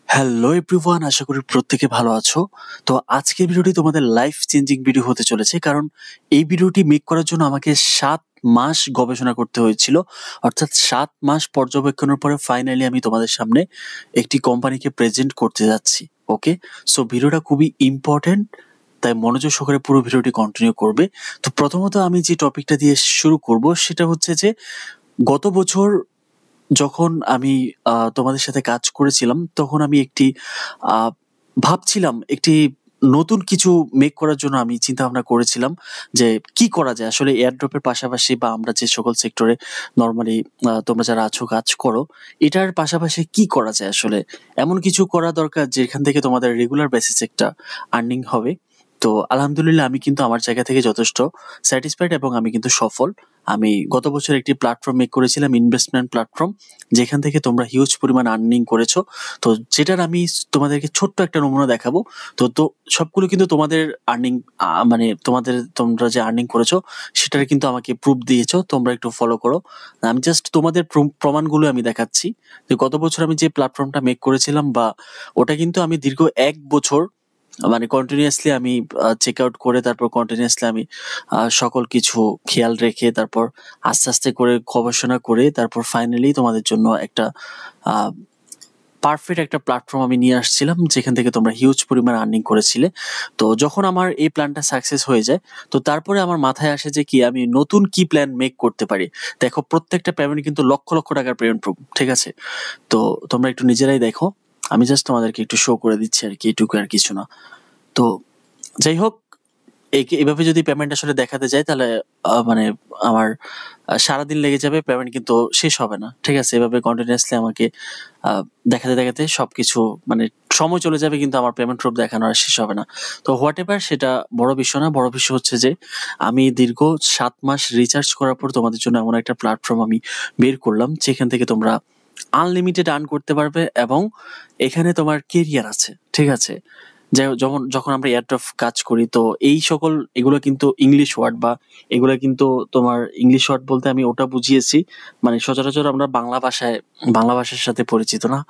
Hello everyone, আশা করি প্রত্যেকে ভালো আছো। তো আজকের ভিডিওটি তোমাদের লাইফ চেঞ্জিং ভিডিও হতে চলেছে, কারণ এই ভিডিওটি মেক করার জন্য আমাকে ৭ মাস গবেষণা করতে হয়েছিল। অর্থাৎ ৭ মাস পর্যবেক্ষণের পরে ফাইনালি আমি তোমাদের সামনে একটি কোম্পানিকে প্রেজেন্ট করতে যাচ্ছি। ওকে, সো ভিডিওটা খুবই ইম্পর্টেন্ট, তাই মনোযোগ সহকারে পুরো ভিডিওটি কন্টিনিউ করবে। তো প্রথমত আমি যে টপিকটা দিয়ে শুরু করব সেটা হচ্ছে যে গত বছর যখন আমি তোমাদের সাথে কাজ করেছিলাম, তখন আমি একটি আ ভাবছিলাম একটি নতুন কিছু মেক করার জন্য আমি চিন্তাভাবনা করেছিলাম যে কি করা যায়? আসলে এয়ারড্রপ এর পাশাপাশি বা আমরা যে সকল সেক্টরে নরমালি তোমরা যারা আছো কাজ করো, এটার পাশাপাশি কি করা যায় আসলে? এমন কিছু করা দরকার যেখান থেকে তোমাদের রেগুলার বেসিস একটা আর্নিং হবে। তো আলহামদুলিল্লাহ আমি কিন্তু আমার জায়গা থেকে যথেষ্ট স্যাটিসফাইড এবং আমি কিন্তু সফল। আমি গত বছর একটি প্ল্যাটফর্ম মেক করেছিলাম, ইনভেস্টমেন্ট প্ল্যাটফর্ম, যেখান থেকে তোমরা হিউজ পরিমাণ আর্নিং করেছো। তো যেটার আমি তোমাদেরকে ছোট্ট একটা নমুনা দেখাবো। তো সবগুলো কিন্তু তোমাদের আর্নিং, মানে তোমরা যে আর্নিং করেছো সেটার কিন্তু আমাকে প্রুফ দিয়েছো, তোমরা একটু ফলো করো। আমি জাস্ট তোমাদের প্রমাণগুলো আমি দেখাচ্ছি যে গত বছর আমি যে প্ল্যাটফর্মটা মেক করেছিলাম বা ওটা কিন্তু আমি দীর্ঘ ১ বছর মানে কন্টিনিউয়াসলি আমি চেক আউট করে তারপর কন্টিনিউয়াসলি আমি সকল কিছু খেয়াল রেখে তারপর আস্তে, আস্তে করে গবেষণা করে তারপর ফাইনালি তোমাদের জন্য একটা আ পারফেক্ট একটা প্ল্যাটফর্ম আমি নিয়ে আসছিলাম, যেখান থেকে তোমরা হিউজ পরিমাণ আর্নিং করেছিলে। তো যখন আমার এই প্ল্যানটা সাকসেস হয়ে যায়, তো তারপরে আমার মাথায় আসে যে কি আমি নতুন কি প্ল্যান মেক করতে পারি। দেখো প্রত্যেকটা পেমেন্ট কিন্তু লক্ষ, লক্ষ টাকার পেমেন্ট প্রুফ, ঠিক আছে? তো তোমরা একটু নিজেরাই দেখো। আমি জাস্ট তোমাদেরকে একটু শো করে দিচ্ছি আরকি, এটুকু আর কিছু না। তো যাই হোক, এভাবে যদি পেমেন্ট আসলে দেখাতে যাই তাহলে মানে আমার সারাদিন লেগে যাবে, পেমেন্ট কিন্তু শেষ হবে না। ঠিক আছে? এভাবে কন্টিনিউয়াসলি আমাকে আ দেখাতে, দেখাতে সবকিছু মানে সময় চলে যাবে, কিন্তু আমার পেমেন্ট প্রুফ দেখানো আর শেষ হবে না। তো হোয়াটএভার, সেটা বড় বিষয় না। বড় বিষয় হচ্ছে যে আমি দীর্ঘ ৭ মাস রিসার্চ করার পর তোমাদের জন্য এমন একটা প্ল্যাটফর্ম আমি বের করলাম, যেখান থেকে তোমরা আনলিমিটেড আর্ন করতে পারবে এবং এখানে তোমার কেরিয়ার আছে। ঠিক আছে? যখন আমরা এয়ারড্রপ কাজ করি, তো এই সকল এগুলো কিন্তু ইংলিশ ওয়ার্ড বা এগুলা কিন্তু তোমার ইংলিশ ওয়ার্ড বলতে আমি ওটা বুঝিয়েছি, মানে সচরাচর আমরা বাংলা ভাষার সাথে পরিচিত না।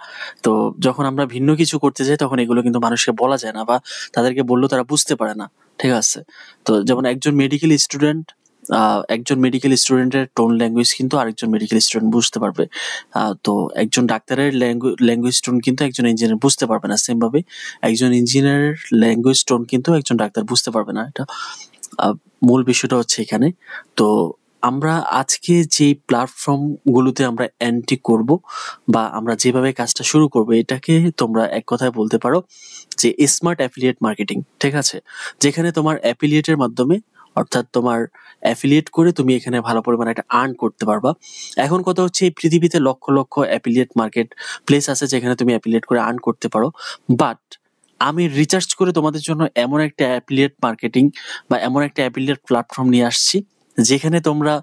তো যখন আমরা ভিন্ন কিছু করতে যাই তখন এগুলো কিন্তু মানুষকে বলা যায় না বা তাদেরকে বললেও তারা বুঝতে পারে না। ঠিক আছে? তো যেমন একজন মেডিকেল স্টুডেন্টের টোন ল্যাঙ্গুয়েজ কিন্তু আরেকজন মেডিকেল স্টুডেন্ট বুঝতে পারবে। তো একজন ডাক্তারের ল্যাঙ্গুয়েজ টোন কিন্তু একজন ইঞ্জিনিয়ার বুঝতে পারবে না। সেম ভাবে একজন ইঞ্জিনিয়ারের ল্যাঙ্গুয়েজ টোন কিন্তু একজন ডাক্তার বুঝতে পারবে না। এটা মূল বিষয়টা হচ্ছে এখানে। তো আমরা আজকে যে প্ল্যাটফর্ম গুলোতে আমরা এন্ট্রি করব বা আমরা যেভাবে কাজটা শুরু করব, এটাকে তোমরা এক কথায় বলতে পারো যে স্মার্ট অ্যাফিলিয়েট মার্কেটিং। ঠিক আছে? যেখানে তোমার অ্যাফিলিয়েটের মাধ্যমে, অর্থাৎ তোমার অ্যাফিলিয়েট করে তুমি এখানে ভালো পরিমাণে একটা আর্ন করতে পারবা। এখন কথা হচ্ছে এই পৃথিবীতে লক্ষ, লক্ষ অ্যাফিলিয়েট মার্কেট প্লেস আছে যেখানে তুমি অ্যাফিলিয়েট করে আর্ন করতে পারো। বাট আমি রিসার্চ করে তোমাদের জন্য এমন একটা অ্যাফিলিয়েট মার্কেটিং বা এমন একটা অ্যাফিলিয়েট প্ল্যাটফর্ম নিয়ে আসছি, যেখানে তোমরা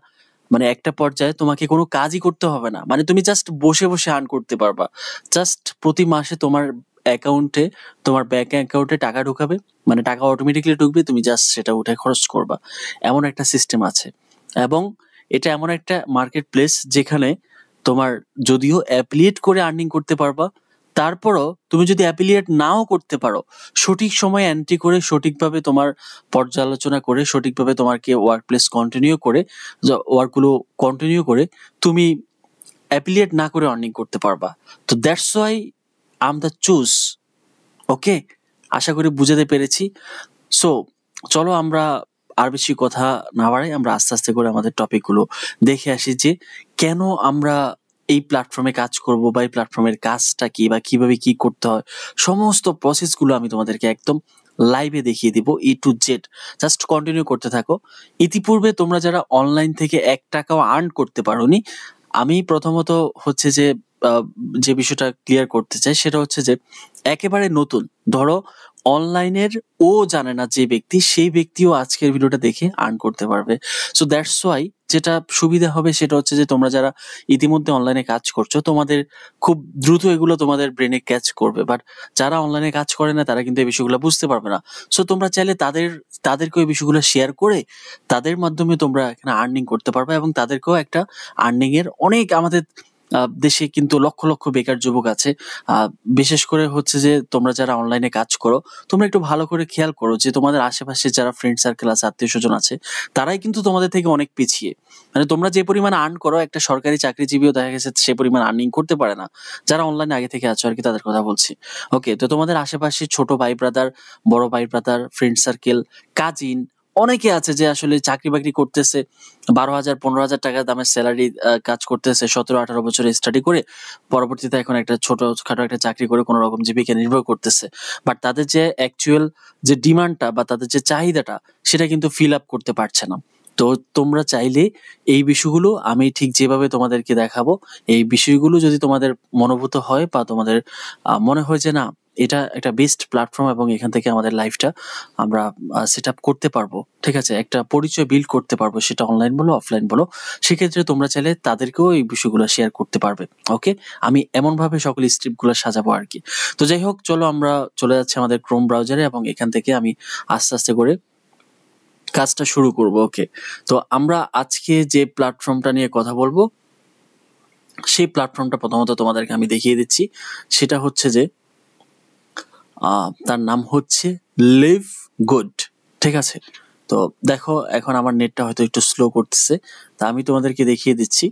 মানে একটা পর্যায়ে তোমাকে কোনো কাজই করতে হবে না। মানে তুমি জাস্ট বসে, বসে আর্ন করতে পারবা। জাস্ট প্রতি মাসে তোমার অ্যাকাউন্টে, তোমার ব্যাংক অ্যাকাউন্টে টাকা ঢুকাবে। মানে টাকা অটোমেটিক্যালি ঢুকবে, তুমি জাস্ট সেটা উঠে খরচ করবা। এমন একটা সিস্টেম আছে। এবং এটা এমন একটা মার্কেট প্লেস যেখানে তোমার যদিও অ্যাফিলিয়েট করে আর্নিং করতে পারবা, তারপরও তুমি যদি অ্যাফিলিয়েট নাও করতে পারো, সঠিক সময়ে এন্ট্রি করে সঠিকভাবে তোমার পর্যালোচনা করে সঠিকভাবে তোমাকে ওয়ার্ক প্লেস ওয়ার্কগুলো কন্টিনিউ করে তুমি অ্যাফিলিয়েট না করে আর্নিং করতে পারবা। তো that's why I am the choose. Okay? আশা করি বুঝাতে পেরেছি। সো চলো আমরা আর বেশি কথা না বাড়াই, আমরা আস্তে, আস্তে করে আমাদের টপিকগুলো দেখে আসি যে কেন আমরা এই প্ল্যাটফর্মে কাজ করব বা এই প্ল্যাটফর্মের কাজটা কি বা কিভাবে কি করতে হয়। সমস্ত প্রসেসগুলো আমি তোমাদেরকে একদম লাইভে দেখিয়ে দিব A to Z। Just continue করতে থাকো। ইতিপূর্বে তোমরা যারা অনলাইন থেকে ৳১ আর্ন করতে পারোনি, আমি প্রথমত হচ্ছে যে আ যে বিষয়টা ক্লিয়ার করতে চাই সেটা হচ্ছে যে একেবারে নতুন, ধরো অনলাইনের ও জানে না যে ব্যক্তি, সেই ব্যক্তিও আজকের ভিডিওটা দেখে আর্ন করতে পারবে। সো দ্যাটস ওয়াই যেটা সুবিধা হবে সেটা হচ্ছে যে তোমরা যারা ইতিমধ্যে অনলাইনে কাজ করছো, তোমাদের খুব দ্রুত এগুলো তোমাদের ব্রেনে ক্যাচ করবে। বাট যারা অনলাইনে কাজ করে না তারা কিন্তু এই বিষয়গুলো বুঝতে পারবে না। সো তোমরা চাইলে তাদেরকেও এই বিষয়গুলো শেয়ার করে তাদের মাধ্যমে তোমরা এখানে আর্নিং করতে পারবে এবং তাদেরকেও একটা আর্নিং এর অনেক আমাদের দেশে কিন্তু লক্ষ লক্ষ বেকার যুবক আছে। আহ, বিশেষ করে হচ্ছে যে তোমরা যারা অনলাইনে কাজ করো, তোমরা একটু ভালো করে খেয়াল করো যে তোমাদের আশেপাশে যারা ফ্রেন্ড সার্কেল আছে, আত্মীয় স্বজন আছে, তারাই কিন্তু তোমাদের থেকে অনেক পিছিয়ে। মানে তোমরা যে পরিমাণ আর্ন করো, একটা সরকারি চাকরিজীবীও দেখা গেছে সে পরিমাণ আর্নিং করতে পারে না। যারা অনলাইনে আগে থেকে আছো আর কি, তাদের কথা বলছি। ওকে, তো তোমাদের আশেপাশে ছোট ভাই ব্রাদার, বড় ভাই ব্রাদার, ফ্রেন্ড সার্কেল, কাজিন, অনেকে আছে যে আসলে চাকরি বাকরি করতেছে, 12,000 15,000 টাকা দামের স্যালারি কাজ করতেছে, 17-18 বছরে স্টাডি করে পরবর্তীতে এখন একটা ছোটখাটো একটা চাকরি করে কোনো রকম জীবিকা নির্বাহ করতেছে। বাট তাদের যে অ্যাকচুয়াল যে ডিমান্ডটা বা তাদের যে চাহিদাটা, সেটা কিন্তু ফিল আপ করতে পারছে না। তো তোমরা চাইলে এই বিষয়গুলো আমি ঠিক যেভাবে তোমাদেরকে দেখাবো, এই বিষয়গুলো যদি তোমাদের মনোভূত হয় বা তোমাদের মনে হয় যে না, এটা একটা বেস্ট প্ল্যাটফর্ম এবং এখান থেকে আমাদের লাইফটা আমরা সেট আপ করতে পারবো, ঠিক আছে, একটা পরিচয় বিল্ড করতে পারবো, সেটা অনলাইন বলো অফলাইন বলো, সেক্ষেত্রে তোমরা চাইলে তাদেরকেও এই বিষয়গুলো শেয়ার করতে পারবে। ওকে, আমি এমন ভাবে সকল স্ক্রিপ্টগুলো সাজাবো আর কি। তো যাই হোক, চলো আমরা চলে যাচ্ছি আমাদের ক্রোম ব্রাউজারে এবং এখান থেকে আমি আস্তে আস্তে করে কাজটা শুরু করব। ওকে, তো আমরা আজকে যে প্ল্যাটফর্মটা নিয়ে কথা বলবো, সেই প্ল্যাটফর্মটা প্রথমত তোমাদেরকে আমি দেখিয়ে দিচ্ছি। সেটা হচ্ছে যে তার নাম হচ্ছে লিভ গুড, ঠিক আছে। তো দেখো, এখন আমার নেটটা হয়তো একটু স্লো করতেছে, তা আমি তোমাদেরকে দেখিয়ে দিচ্ছি।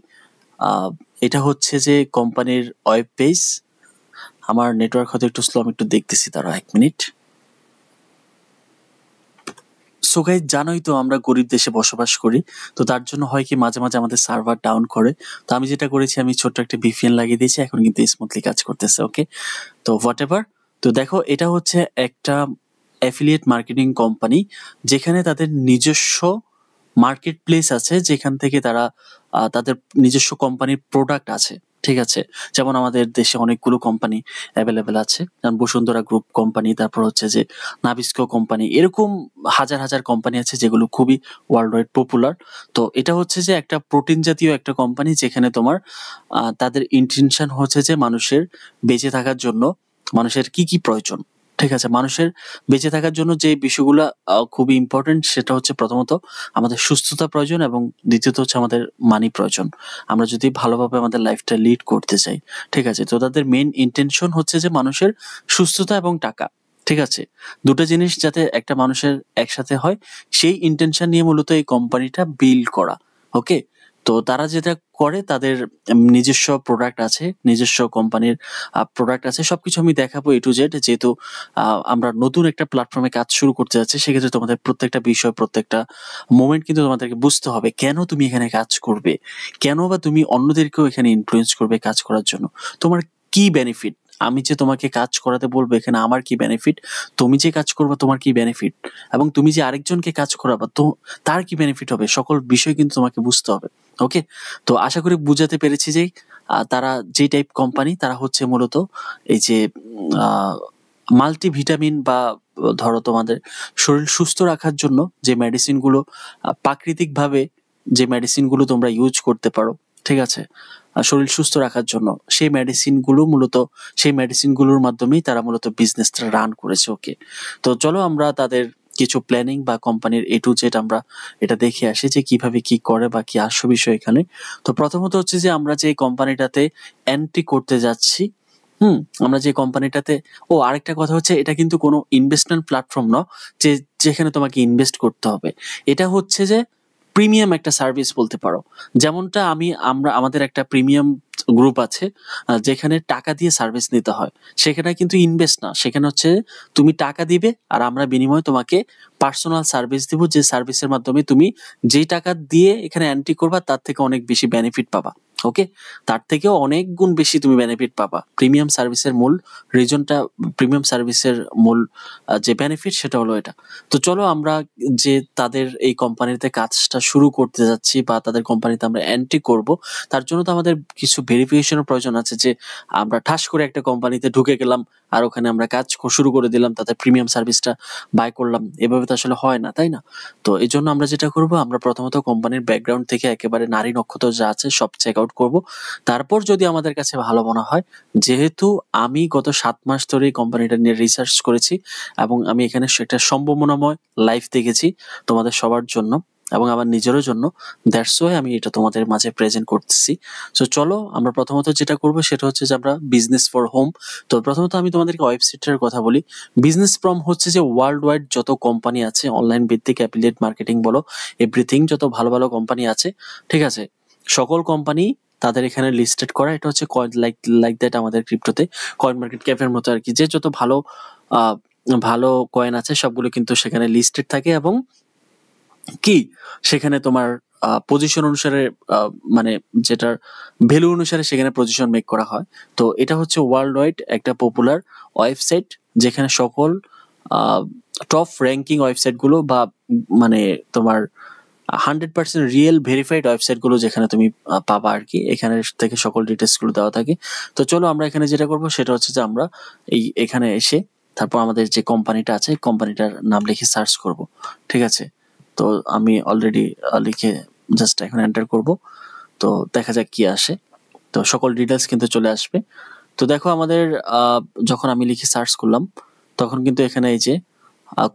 এটা হচ্ছে যে কোম্পানির ওয়েব পেজ। আমার নেটওয়ার্ক হয়তো একটু স্লো, আমি একটু দেখতেছি, তারা 1 মিনিট। সো গাইস, জানোই তো আমরা গরিব দেশে বসবাস করি, তো তার জন্য হয় কি মাঝে মাঝে আমাদের সার্ভার ডাউন করে। তো আমি যেটা করেছি, আমি ছোট্ট একটা ভিপিএন লাগিয়ে দিয়েছি, এখন কিন্তু স্মুথলি কাজ করতেছে। ওকে, তো হোয়াট এভার। তো দেখো, এটা হচ্ছে একটা অ্যাফিলিয়েট মার্কেটিং কোম্পানি, যেখানে তাদের নিজস্ব মার্কেট প্লেস আছে, যেখান থেকে তারা তাদের নিজস্ব কোম্পানির প্রোডাক্ট আছে, ঠিক আছে। যেমন আমাদের দেশে অনেকগুলো কোম্পানি অ্যাভেলেবেল আছে, যেমন বসুন্ধরা গ্রুপ কোম্পানি, তারপর হচ্ছে যে নাবিস্কো কোম্পানি, এরকম হাজার হাজার কোম্পানি আছে যেগুলো খুবই ওয়ার্ল্ড ওয়াইড পপুলার। তো এটা হচ্ছে যে একটা প্রোটিন জাতীয় একটা কোম্পানি, যেখানে তোমার তাদের ইন্টেনশন হচ্ছে যে মানুষের বেঁচে থাকার জন্য মানুষের কি কি প্রয়োজন, ঠিক আছে, মানুষের বেঁচে থাকার জন্য যে বিষয়গুলো খুবই ইম্পর্টেন্ট, সেটা হচ্ছে প্রথমত আমাদের সুস্থতা প্রয়োজন এবং দ্বিতীয়ত হচ্ছে আমাদের মানি প্রয়োজন। আমরা যদি ভালোভাবে আমাদের লাইফটা লিড করতে চাই, ঠিক আছে, তো তাদের মেইন ইন্টেনশন হচ্ছে যে মানুষের সুস্থতা এবং টাকা, ঠিক আছে, দুটো জিনিস যাতে একটা মানুষের একসাথে হয়, সেই ইন্টেনশন নিয়ে মূলত এই কোম্পানিটা বিল্ড করা। ওকে, তো তারা যেটা করে, তাদের নিজস্ব প্রোডাক্ট আছে, নিজস্ব কোম্পানির প্রোডাক্ট আছে, সবকিছু আমি দেখাবো এ টু জেড। যেহেতু আমরা নতুন একটা প্ল্যাটফর্মে কাজ শুরু করতে যাচ্ছি, সেক্ষেত্রে তোমাদের প্রত্যেকটা বিষয়, প্রত্যেকটা মোমেন্ট কিন্তু তোমাদেরকে বুঝতে হবে, কেন তুমি এখানে কাজ করবে, কেন বা তুমি অন্যদেরকেও এখানে ইনফ্লুয়েন্স করবে কাজ করার জন্য, তোমার কি বেনিফিট। আমি যে তোমাকে কাজ করাতে বলবো, এখানে আমার কি বেনিফিট, তুমি যে কাজ করবে তোমার কি বেনিফিট, এবং তুমি যে আরেকজনকে কাজ করাবা তো তার কি বেনিফিট হবে, সকল বিষয় কিন্তু তোমাকে বুঝতে হবে। ওকে, তো আশা করি বুঝাতে পেরেছি যে তারা যে টাইপ কোম্পানি, তারা হচ্ছে মূলত এই যে মাল্টিভিটামিন বা ধরো তোমাদের শরীর সুস্থ রাখার জন্য যে মেডিসিন গুলো, প্রাকৃতিক ভাবে যে মেডিসিন গুলো তোমরা ইউজ করতে পারো, ঠিক আছে, শরীর সুস্থ রাখার জন্য, সেই মেডিসিন গুলো মূলত, সেই মেডিসিন গুলোর মাধ্যমেই তারা মূলত বিজনেসটা রান করেছে। ওকে, তো চলো আমরা তাদের কিছু প্ল্যানিং বা কোম্পানির এ টু জেড আমরা এটা দেখে আসি যে কিভাবে কি করে বা কি আসল বিষয় এখানে। তো প্রথমত হচ্ছে যে আমরা যে কোম্পানিটাতে এন্ট্রি করতে যাচ্ছি, হুম, আমরা যে কোম্পানিটাতে, ও আরেকটা কথা হচ্ছে, এটা কিন্তু কোনো ইনভেস্টমেন্ট প্ল্যাটফর্ম না যে যেখানে তোমাকে ইনভেস্ট করতে হবে। এটা হচ্ছে যে প্রিমিয়াম একটা সার্ভিস বলতে পারো। যেমনটা আমরা আমাদের একটা প্রিমিয়াম গ্রুপ আছে, যেখানে টাকা দিয়ে সার্ভিস নিতে হয়, সেখানে কিন্তু ইনভেস্ট না, সেখানে হচ্ছে তুমি টাকা দিবে আর আমরা বিনিময়ে তোমাকে পার্সোনাল সার্ভিস দিব, যে সার্ভিসের মাধ্যমে তুমি যেই টাকা দিয়ে এখানে এন্ট্রি করবা তার থেকে অনেক বেশি বেনিফিট পাবা। ওকে, তার থেকেও অনেক গুণ বেশি তুমি বেনিফিট পাবা। প্রিমিয়াম সার্ভিসের মূল রিজনটা, প্রিমিয়াম সার্ভিসের মূল যে বেনিফিট, সেটা হলো এটা। তো চলো আমরা যে তাদের এই কোম্পানিতে কাজটা শুরু করতে যাচ্ছি বা তাদের কোম্পানিতে আমরা এন্ট্রি করব, তার জন্য তো আমাদের কিছু ভেরিফিকেশনের প্রয়োজন আছে, যে আমরা ঠাস করে একটা কোম্পানিতে ঢুকে গেলাম আর ওখানে আমরা কাজ শুরু করে দিলাম, তাদের প্রিমিয়াম সার্ভিসটা বাই করলাম, এভাবে তো আসলে হয় না, তাই না? তো এই জন্য আমরা যেটা করব, আমরা প্রথমত কোম্পানির ব্যাকগ্রাউন্ড থেকে একেবারে নারী নক্ষত্র যা আছে সব চেক আউট করবো। তারপর যদি আমাদের কাছে ভালো মনে হয়, যেহেতু আমি গত 7 মাস ধরে এই কোম্পানিটা নিয়ে রিসার্চ করেছি এবং আমি এখানে একটা সম্ভাবনাময় লাইফ দেখেছি তোমাদের সবার জন্য, এবং আমার নিজেরও জন্য। দ্যাটস ওয়াই আমি এটা তোমাদের মাঝে প্রেজেন্ট করতেছি। সো চলো আমরা প্রথমত যেটা করব সেটা হচ্ছে যে আমরা বিজনেস ফর হোম। তো প্রথমত আমি তোমাদেরকে ওয়েবসাইটের কথা বলি। বিজনেস ফ্রম হচ্ছে যে ওয়ার্ল্ড ওয়াইড যত কোম্পানি আছে, অনলাইন ভিত্তিক অ্যাফিলিয়েট মার্কেটিং বলো, এভরিথিং, যত ভালো ভালো কোম্পানি আছে, ঠিক আছে, সকল কোম্পানি তাদের এখানে লিস্টেড করা। এটা হচ্ছে কয়েন লাইক লাইক দ্যাট আমাদের ক্রিপ্টোতে কয়েন মার্কেট ক্যাপের মতো আর কি, যে যত ভালো আহ, ভালো কয়েন আছে সবগুলো কিন্তু সেখানে লিস্টেড থাকে, এবং কি সেখানে তোমার পজিশন অনুসারে মানে যেটার ভ্যালু অনুসারে সেখানে পজিশন মেক করা হয়। তো এটা হচ্ছে ওয়ার্ল্ড ওয়াইড একটা পপুলার ওয়েবসাইট, যেখানে সকল টপ র্যাঙ্কিং ওয়েবসাইট গুলো বা মানে তোমার 100% রিয়েল ভেরিফাইড ওয়েবসাইট গুলো যেখানে তুমি পাবা আর কি, এখানে থেকে সকল ডিটেলস গুলো দেওয়া থাকে। তো চলো আমরা এখানে যেটা করব সেটা হচ্ছে যে আমরা এখানে এসে তারপর আমাদের যে কোম্পানিটা আছে কোম্পানিটার নাম লিখে সার্চ করব, ঠিক আছে। তো আমি অলরেডি লিখে জাস্ট এখন এন্টার করব, তো দেখা যাক কি আসে। তো সকল ডিটেলস কিন্তু চলে আসবে। তো দেখো আমাদের যখন আমি লিখে সার্চ করলাম তখন কিন্তু এখানে এই যে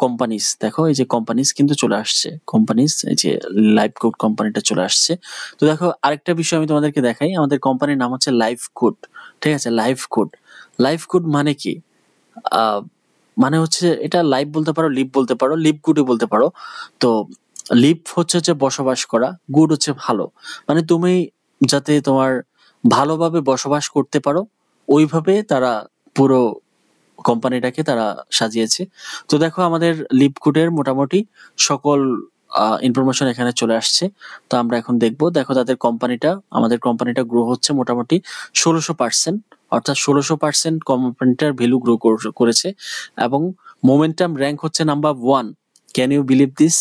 কোম্পানিজ, দেখো এই যে কোম্পানিজ কিন্তু চলে আসছে, কোম্পানিজ এই যে লাইভ কোড কোম্পানিটা চলে আসছে। তো দেখো আরেকটা বিষয় আমি তোমাদেরকে দেখাই, আমাদের কোম্পানির নাম হচ্ছে লাইভ কোড, ঠিক আছে। লাইভ কোড, লাইভ কোড মানে কি? মানে হচ্ছে এটা লাইভ বলতে পারো, লিভ বলতে পারো, লিভ গুডও বলতে পারো। তো লিভ হচ্ছে বসবাস করা, গুড হচ্ছে ভালো, মানে তুমি যাতে তোমার ভালোভাবে বসবাস করতে পারো ওইভাবে তারা পুরো কোম্পানিটাকে তারা সাজিয়েছে। তো দেখো আমাদের লিপকুডের মোটামুটি সকল ইনফরমেশন এখানে চলে আসছে। তো আমরা এখন দেখবো, দেখো তাদের কোম্পানিটা, আমাদের কোম্পানিটা গ্রো হচ্ছে মোটামুটি 16%, অর্থাৎ 16% কোম্পানিটার ভ্যালু গ্রো করেছে, এবং মোমেন্টাম র্যাঙ্ক হচ্ছে number 1। Can you believe this?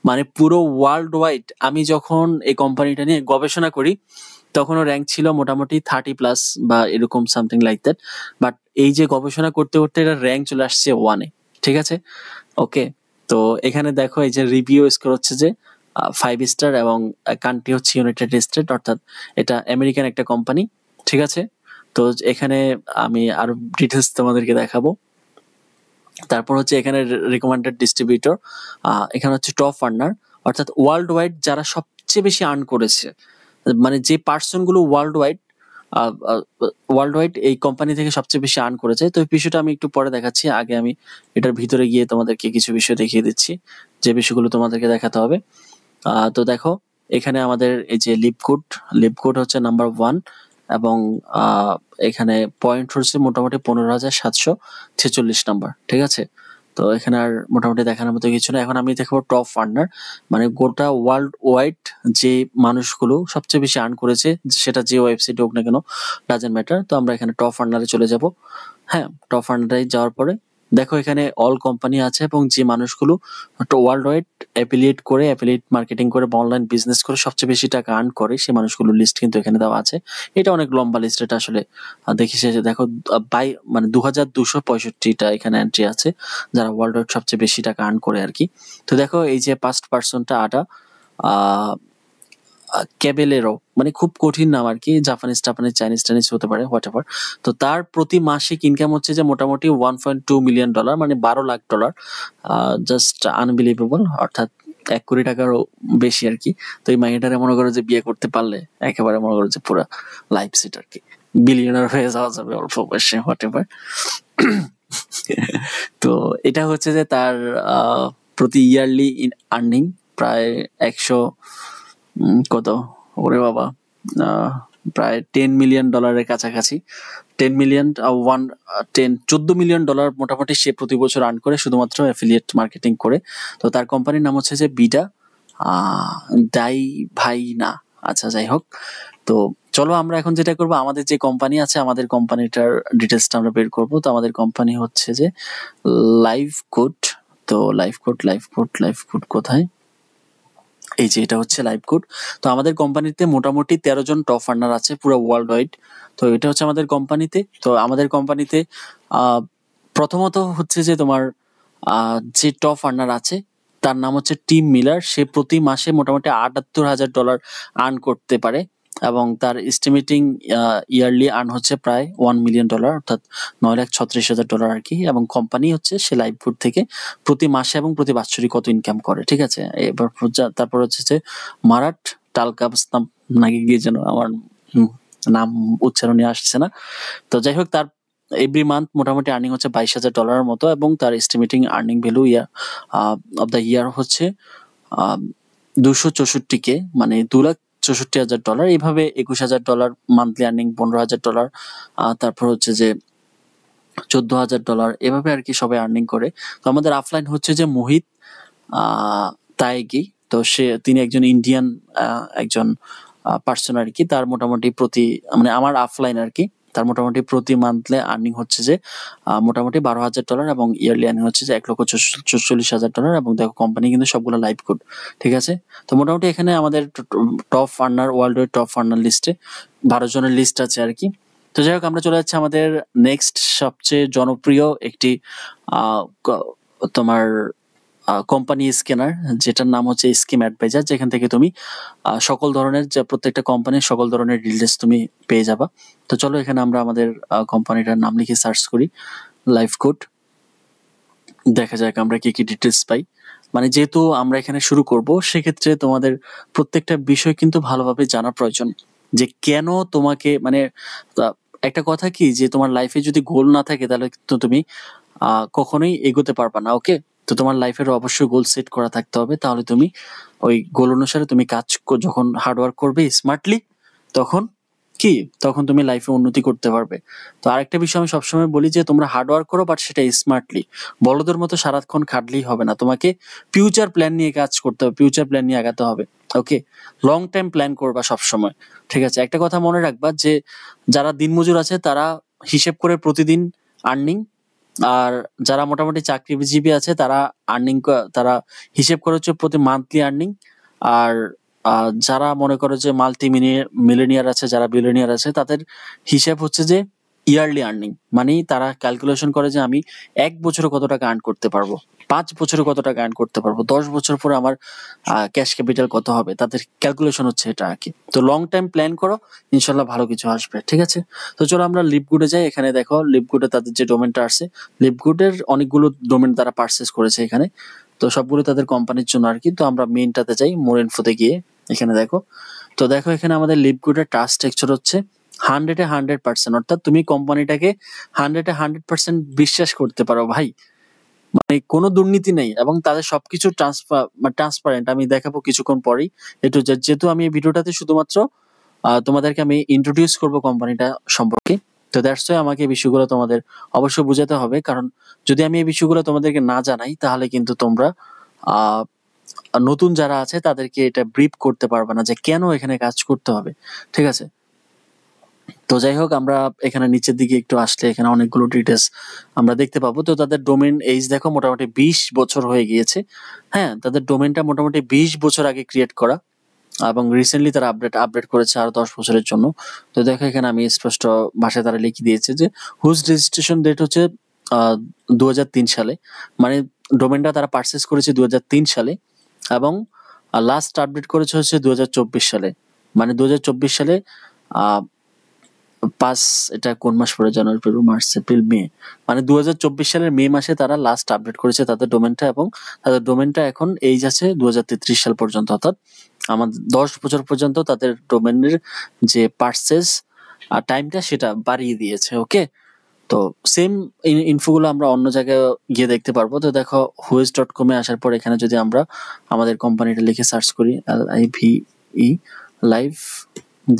মানে পুরো ওয়ার্ল্ড ওয়াইড আমি যখন এই কোম্পানিটা নিয়ে গবেষণা করি তখনও র্যাঙ্ক ছিল মোটামুটি 30+ বা এরকম সামথিং লাইক দ্যাট। বাট এই যে গবেষণা করতে করতে এটা র্যাঙ্ক চলে আসছে 1-এ, ঠিক আছে। ওকে, তো এখানে দেখো এই যে রিভিউ স্কোর হচ্ছে যে 5 স্টার, এবং কান্ট্রি হচ্ছে ইউনাইটেড স্টেট, অর্থাৎ এটা আমেরিকান একটা কোম্পানি, ঠিক আছে। তো এখানে আমি আরো ডিটেলস তোমাদেরকে দেখাবো। তারপর হচ্ছে এখানে রিকমেন্ডেড ডিস্ট্রিবিউটর, এখানে হচ্ছে টপ আর্নার, অর্থাৎ ওয়ার্ল্ড ওয়াইড যারা সবচেয়ে বেশি আর্ন করেছে, মানে যে পার্সন গুলো ওয়ার্ল্ড ওয়াইড এই কোম্পানি থেকে সবচেয়ে বেশি আর্ন করেছে। তো এই বিষয়টা আমি একটু পরে দেখাচ্ছি, আগে আমি এটার ভিতরে গিয়ে তোমাদেরকে কিছু বিষয় দেখিয়ে দিচ্ছি যে বিষয়গুলো তোমাদেরকে দেখাতে হবে। তো দেখো এখানে আমাদের এই যে লিপকোড হচ্ছে নাম্বার 1, এবং এখানে পয়েন্ট হচ্ছে মোটামুটি 15,746 নাম্বার, ঠিক আছে। তো এখানে আর মোটামুটি দেখানোর মতো কিছু না। এখন আমি দেখবো টপ আর্নার, মানে গোটা ওয়ার্ল্ড ওয়াইড যে মানুষগুলো সবচেয়ে বেশি আর্ন করেছে, সেটা যে ওয়েবসাইট হোক না কেন, ডাজেন্ট ম্যাটার। তো আমরা এখানে টপ আর্নারে চলে যাব। হ্যাঁ, টপ আর্নারে যাওয়ার পরে দেখো এখানে অল কোম্পানি আছে, এবং যে মানুষগুলো ওয়ার্ল্ড ওয়াইড অ্যাফিলিয়েট মার্কেটিং করে বা অনলাইন বিজনেস করে সবচেয়ে বেশি টাকা আর্ন করে সেই মানুষগুলোর লিস্ট কিন্তু এখানে দেওয়া আছে। এটা অনেক লম্বা লিস্ট, এটা আসলে দেখি শেষে দেখো মানে 2265টা এখানে এন্ট্রি আছে যারা ওয়ার্ল্ড ওয়াইড সবচেয়ে বেশি টাকা আর্ন করে আর কি। তো দেখো এই যে ফার্স্ট পার্সনটা আহ ক্যাবেলেরো, মানে খুব কঠিন নাম আর কি, জাপানিজ চাইনিজ হতে পারে, হোয়াট এভার। তো তার প্রতি মাসিক ইনকাম হচ্ছে যে মোটামুটি $1.2 মিলিয়ন, মানে $12 লাখ। জাস্ট আনবিলিভেবল, অর্থাৎ 1 কোটি টাকারও বেশি আর কি। তো এই মাইয়াটারে মনে করো যে বিয়ে করতে পারলে একেবারে মনে করো যে পুরা লাইফ সেট আর কি, বিলিয়নার হয়ে যাওয়া যাবে অল্প বয়সে, হোয়াট এভার। তো এটা হচ্ছে যে তার প্রতি ইয়ারলি আর্নিং প্রায় 100 কত, ওরে বাবা, প্রায় $10 মিলিয়ন কাছাকাছি। 14 মিলিয়ন ডলার মোটামুটি সে প্রতি বছর আর্ন করে শুধুমাত্র অ্যাফিলিয়েট মার্কেটিং করে। তো তার কোম্পানির নাম হচ্ছে যে বিটা ডাই ভাই না, আচ্ছা যাই হোক। তো চলো আমরা এখন যেটা করবো, আমাদের যে কোম্পানি আছে আমাদের কোম্পানিটার ডিটেলসটা আমরা বের করবো। তো আমাদের কোম্পানি হচ্ছে যে লাইভ কোড। তো লাইভ কোড কোথায়? এই যে এটা হচ্ছে লাইভ কোড। তো আমাদের কোম্পানিতে মোটামুটি 13 জন টপ আর্নার আছে পুরো ওয়ার্ল্ড ওয়াইড। তো এটা হচ্ছে আমাদের কোম্পানিতে। তো আমাদের কোম্পানিতে প্রথমত হচ্ছে যে তোমার যে টপ আর্নার আছে তার নাম হচ্ছে টিম মিলার। সে প্রতি মাসে মোটামুটি $78,000 আর্ন করতে পারে, এবং তার এস্টিমেটিং ইয়ারলি আর্ন হচ্ছে প্রায় $1 মিলিয়ন, অর্থাৎ $9,36,000 আর কি। এবং কোম্পানি হচ্ছে সে লাইভ ফুড থেকে প্রতি মাসে এবং প্রতি বাৎসরিক কত ইনকাম করে, ঠিক আছে। এবার তারপর হচ্ছে যে মারাঠ টালকাবস নাকি গিয়ে যেন আমার নাম উচ্চারণে আসছে না। তো যাই হোক, তার এভরি মান্থ মোটামুটি আর্নিং হচ্ছে $22,000 মতো, এবং তার estimating earning value of the year হচ্ছে 264K, মানে $2,64,000। এইভাবে $21,000 মান্থলি আর্নিং, $15,000, তারপর হচ্ছে যে $14,000, এভাবে আর কি সবাই আর্নিং করে। তো আমাদের অফলাইন হচ্ছে যে মোহিত তায়েগি, তো তিনি একজন ইন্ডিয়ান একজন পার্সন আর কি। তার মোটামুটি মানে আমার অফলাইন আর কি, তার মোটামুটি প্রতি মান্থলি আর্নিং হচ্ছে যে মোটামুটি $12,000, এবং ইয়ারলি আর্নিং হচ্ছে যে $1,44,000। এবং দেখো কোম্পানি কিন্তু সবগুলো লাইভ কোড, ঠিক আছে। তো মোটামুটি এখানে আমাদের top earner, world top earner লিস্টে 12 জনের লিস্ট আছে আর কি। তো যাই হোক, আমরা চলে যাচ্ছি আমাদের নেক্সট সবচেয়ে জনপ্রিয় একটি তোমার কোম্পানি স্ক্যানার, যেটার নাম হচ্ছে স্কিম অ্যাডভাইজার, যেখান থেকে তুমি সকল ধরনের প্রত্যেকটা কোম্পানির সকল ধরনের ডিটেলস তুমি পেয়ে যাবা। তো চলো এখানে আমরা আমাদের কোম্পানিটার নাম লিখে সার্চ করি, লাইভ কোড। দেখা যাক আমরা কি কি ডিটেলস পাই। মানে যেহেতু আমরা এখানে শুরু করব, সেক্ষেত্রে তোমাদের প্রত্যেকটা বিষয় কিন্তু ভালোভাবে জানা প্রয়োজন, যে কেন তোমাকে, মানে একটা কথা কি, যে তোমার লাইফে যদি গোল না থাকে তাহলে কিন্তু তুমি কখনোই এগোতে পারবা না। ওকে, তো তোমার লাইফের অবশ্যই গোল সেট করা থাকতে হবে, তাহলে তুমি ওই গোল অনুসারে তুমি কাজ যখন হার্ডওয়ার্ক করবে স্মার্টলি, তখন তুমি লাইফে উন্নতি করতে পারবে। তো আরেকটা বিষয় আমি সবসময় বলি, যে তোমরা হার্ডওয়ার্ক করো, বাট সেটা স্মার্টলি। বলদের মতো সারাক্ষণ খাটলেই হবে না, তোমাকে ফিউচার প্ল্যান নিয়ে কাজ করতে হবে, ফিউচার প্ল্যান নিয়ে আগাতে হবে। ওকে, লং টাইম প্ল্যান করবা সবসময়, ঠিক আছে। একটা কথা মনে রাখবা, যে যারা দিনমজুর আছে তারা হিসেব করে প্রতিদিন আর্নিং, আর যারা মোটামুটি চাকরিজীবী আছে তারা তারা হিসেব করে হচ্ছে প্রতি মান্থলি আর্নিং। আর যারা মনে করো যে মিলেনিয়ার আছে, যারা বিলিয়নিয়ার আছে, তাদের হিসাব হচ্ছে যে ইয়ারলি আর্নিং। মানে তারা ক্যালকুলেশন করে যে আমি 1 বছরে কত টাকা আর্ন করতে পারবো, 5 বছরে কত টাকা আর্ন করতে পারবো, 10 বছর পরে আমার ক্যাশ ক্যাপিটাল কত হবে, তাদের ক্যালকুলেশন হচ্ছে এটা আর কি। তো লং টাইম প্ল্যান করো, ইনশাল্লাহ ভালো কিছু আসবে, ঠিক আছে। তো চলো আমরা লিপগুডে যাই। এখানে দেখো লিপগুডে তাদের যে ডোমেনটা আছে, লিপগুডের অনেকগুলো ডোমেন তারা পারচেস করেছে এখানে, তো সবগুলো তাদের কোম্পানির জন্য আর কি। তো আমরা মেইনটাতে যাই, মোর ইনফোতে গিয়ে এখানে দেখো। তো দেখো এখানে আমাদের লিপগুডের টাস্ক স্ট্রাকচার হচ্ছে 100% অর্থাৎ তুমি কোম্পানিটাকে 100% বিশ্বাস করতে পারো ভাই, মানে কোনো দুর্নীতি নেই, এবং তাদের সবকিছু ট্রান্সপারেন্ট। আমি দেখাবো কিছুক্ষণ পরেই একটু, যেহেতু আমি এই ভিডিওটাতে শুধুমাত্র তোমাদেরকে আমি ইন্ট্রোডিউস করব কোম্পানিটা সম্পর্কে। তো দ্যাটস ওয়াই আমাকে এই বিষয়গুলো তোমাদের অবশ্যই বোঝাতে হবে, কারণ যদি আমি এই বিষয়গুলো তোমাদেরকে না জানাই, তাহলে কিন্তু তোমরা আহ নতুন যারা আছে তাদেরকে এটা ব্রিফ করতে পারবে না, যে কেন এখানে কাজ করতে হবে, ঠিক আছে। তো যাই হোক, আমরা এখানে নিচের দিকে একটু আসলে এখানে অনেকগুলো ডিটেলস আমরা দেখতে পাবো। তো তাদের ডোমেন এইজ দেখো মোটামুটি 20 বছর হয়ে গিয়েছে। হ্যাঁ, তাদের ডোমেনটা মোটামুটি 20 বছর আগে ক্রিয়েট করা, এবং রিসেন্টলি তারা আপডেট করেছে আরো 10 বছরের জন্য। তো দেখো এখানে আমি স্পষ্ট ভাষায় তারা লিখে দিয়েছে যে হুজ রেজিস্ট্রেশন ডেট হচ্ছে 2003 সালে, মানে ডোমেনটা তারা পারচেস করেছে 2003 সালে, এবং লাস্ট আপডেট করেছে হচ্ছে 2024 সালে। মানে 2024 সালে আহ এটা কোন মাস পরে, জানুয়ারি, ফেব্রুয়ারি, মার্চ, এপ্রিল, মে, মানে 2024 সালের মে মাসে তারা লাস্ট আপডেট করেছে তাদের ডোমেনটা, এবং তাদের ডোমেনটা এখন এইজ আছে 2033 সাল পর্যন্ত, অর্থাৎ আমাদের 10 বছর পর্যন্ত তাদের ডোমেনের যে পারচেস টাইমটা সেটা বাড়িয়ে দিয়েছে। ওকে, তো সেম ইনফোগুলো আমরা অন্য জায়গায় গিয়ে দেখতে পারবো। তো দেখো হুইজ.com এ আসার পর এখানে যদি আমরা আমাদের কোম্পানিটা লিখে সার্চ করি, LIVE লাইভ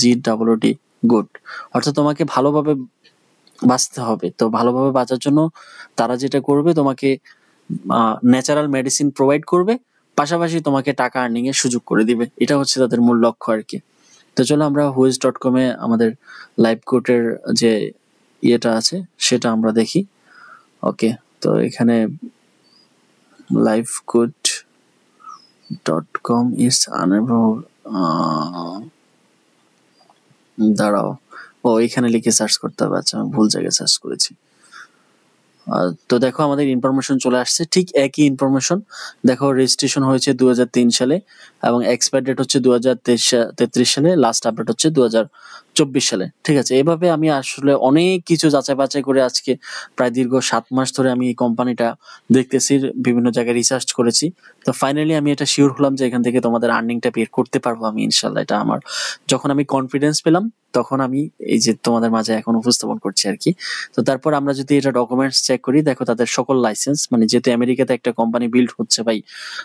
GOOD, গুড, অর্থাৎ তোমাকে ভালোভাবে বাঁচতে হবে। তো ভালোভাবে বাঁচার জন্য তারা যেটা করবে, তোমাকে ন্যাচারাল মেডিসিন প্রোভাইড করবে, পাশাপাশি তোমাকে টাকা আর্নিং এর সুযোগ করে দিবে। এটা হচ্ছে তাদের মূল লক্ষ্য আর কি। তো চলো আমরা হুইজ.com এ আমাদের লাইভ কোটের যে ইয়েটা আছে সেটা আমরা দেখি। ওকে, তো এখানে livecoach.com is unable, দাঁড়াও, ও এখানে লিখে সার্চ করতে হবে, আচ্ছা আমি ভুল জায়গায় সার্চ করেছি। তো দেখো আমাদের ইনফরমেশন চলে আসছে, ঠিক একই ইনফরমেশন। দেখো রেজিস্ট্রেশন হয়েছে 2003 সালে এবং এক্সপায়ার ডেট হচ্ছে 2033 সালে, লাস্ট আপডেট হচ্ছে 2024 সালে। ঠিক আছে, এভাবে আমি আসলে অনেক কিছু যাচাই বাছাই করে আজকে প্রায় দীর্ঘ 7 মাস ধরে আমি এই কোম্পানিটা দেখতেছি, বিভিন্ন জায়গায় রিসার্চ করেছি। তো ফাইনালি আমি এটা শিওর হলাম যে এখান থেকে তোমাদের আর্নিংটা বের করতে পারবো আমি ইনশাল্লাহ। এটা আমার যখন আমি কনফিডেন্স পেলাম তখন আমি এই যে তোমাদের মাঝে এখন উপস্থাপন করছি আর কি। তো তারপর আমরা যদি এটা ডকুমেন্টস চেক করি, দেখো তাদের সকল লাইসেন্স, মানে যেহেতু আমেরিকাতে একটা কোম্পানি বিল্ড হচ্ছে ভাই,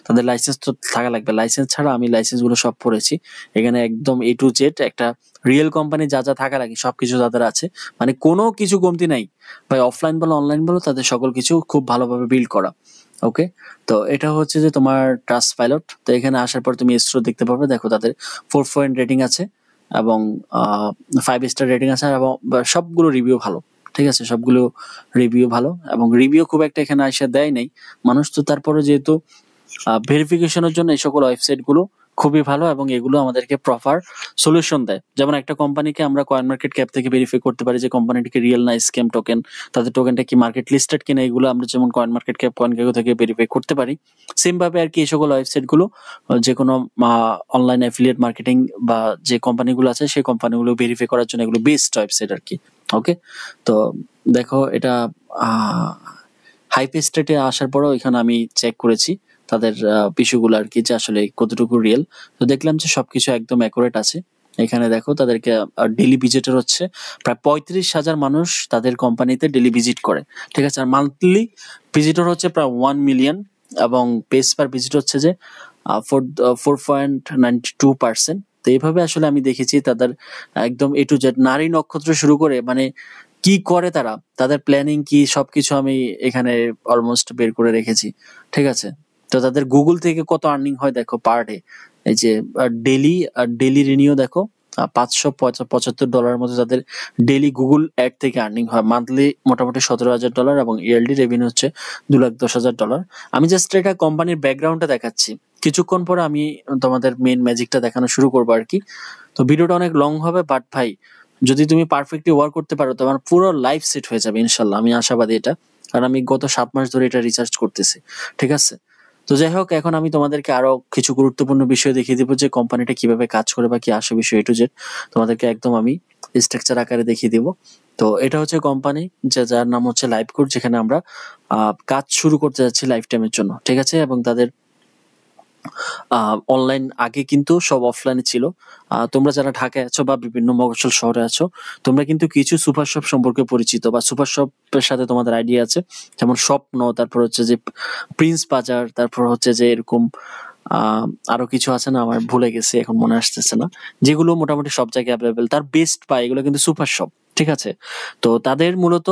তাদের লাইসেন্স তো থাকা লাগবে। লাইসেন্স ছাড়া আমি লাইসেন্স গুলো সব পড়েছি, এখানে একদম A to Z একটা রিয়েল কোম্পানি যা যা থাকা লাগে সবকিছু তাদের আছে, মানে কোনো কিছু কমতি নাই ভাই। অফলাইন বলো অনলাইন বলো, তাদের সকল কিছু খুব ভালোভাবে বিল্ড করা। ওকে, তো এটা হচ্ছে যে তোমার ট্রাস্ট পাইলট। তো এখানে আসার পর তুমি স্টোর দেখতে পাবে, দেখো তাদের 4 পয়েন্ট রেটিং আছে এবং 5 স্টার রেটিং আছে, এবং সবগুলো রিভিউ ভালো। ঠিক আছে, সবগুলো রিভিউ ভালো, এবং রিভিউ খুব একটা এখানে এসে দেয় নাই মানুষ। তো তারপরে যেহেতু ভেরিফিকেশনের জন্য এই সকল ওয়েবসাইট গুলো খুবই ভালো, এবং এগুলো আমাদেরকে প্রপার সলিউশন দেয়। যেমন একটা কোম্পানিকে আমরা কয়েন মার্কেট ক্যাপ থেকে ভেরিফাই করতে পারি যে কোম্পানিটিকে রিয়েল না স্ক্যাম টোকেন, তাদের টোকেনটা কি মার্কেট লিস্টেড কিনা, এগুলো আমরা যেমন কয়েন মার্কেট ক্যাপ, কয়েন গেগো থেকে ভেরিফাই করতে পারি। সেম ভাবে আর কি এই সকল ওয়েবসাইট গুলো যে কোনো অনলাইন অ্যাফিলিয়েট মার্কেটিং বা যে কোম্পানিগুলো আছে সেই কোম্পানিগুলো ভেরিফাই করার জন্য এগুলো বেস্ট ওয়েবসাইট আর কি। ওকে, তো দেখো এটা হাইপ স্টেটে আসার পরেও এখানে আমি চেক করেছি তাদের বিষয়গুলো আর কি, যে আসলে কতটুকু রিয়েল। তো দেখলাম যে সবকিছু একদম অ্যাকুরেট আছে। এখানে দেখো তাদেরকে ডেলি ভিজিটর হচ্ছে প্রায় 35,000 মানুষ তাদের কোম্পানিতে ডেলি ভিজিট করে। ঠিক আছে, আর মান্থলি ভিজিটর হচ্ছে প্রায় 1 মিলিয়ন, এবং পেজ পার ভিজিট হচ্ছে যে 4.92%। তো এইভাবে আসলে আমি দেখেছি তাদের একদম A to Z, নারী নক্ষত্র শুরু করে, মানে কি করে তারা, তাদের প্ল্যানিং কি, সবকিছু আমি এখানে অলমোস্ট বের করে রেখেছি। ঠিক আছে, তো তাদের গুগল থেকে কত আর্নিং হয় দেখো পার ডে। এই যে ডেলি রিনিউ দেখো, $575 মতো তাদের ডেলি গুগল অ্যাড থেকে আর্নিং হয়। মান্থলি মোটামুটি $17,000, এবং ইয়ারলি রেভিনিউ হচ্ছে $2,10,000। আমি জাস্ট এটা কোম্পানির ব্যাকগ্রাউন্ডটা দেখাচ্ছি, কিছুক্ষণ পরে আমি তোমাদের মেন ম্যাজিকটা দেখানো শুরু করবো আর কি। তো ভিডিওটা অনেক লং হবে, বাট ভাই যদি তুমি পারফেক্টলি ওয়ার্ক করতে পারো তোমার পুরো লাইফ সেট হয়ে যাবে ইনশাল্লাহ, আমি আশাবাদী এটা, কারণ আমি গত 7 মাস ধরে এটা রিসার্চ করতেছি। ঠিক আছে, তো যাই হোক, এখন আমি তোমাদেরকে আরো কিছু গুরুত্বপূর্ণ বিষয় দেখিয়ে দিব যে কোম্পানিটা কিভাবে কাজ করে বা কি আসে বিষয় A to Z, তোমাদেরকে একদম আমি স্ট্রাকচার আকারে দেখিয়ে দিব। তো এটা হচ্ছে কোম্পানি যার নাম হচ্ছে লাইভকোড, যেখানে আমরা কাজ শুরু করতে যাচ্ছি লাইফ টাইমের জন্য। ঠিক আছে, এবং তাদের অনলাইন আগে কিন্তু সব অফলাইনে ছিল। তোমরা যারা ঢাকায় আছো বা বিভিন্ন মফস্বল শহরে আছো, তোমরা কিন্তু কিছু সুপার শপ সম্পর্কে পরিচিত বা সুপার শপের সাথে তোমাদের আইডিয়া আছে, যেমন স্বপ্ন, তারপর হচ্ছে যে প্রিন্স বাজার, তারপর হচ্ছে যে এরকম আরো কিছু আছে না, আমার ভুলে গেছি এখন, মনে আসতেছে না, যেগুলো মোটামুটি সব জায়গায় অ্যাভেলেবেল। তার বেস্ট বাই, এগুলো কিন্তু সুপার শপ। ঠিক আছে, তো তাদের মূলত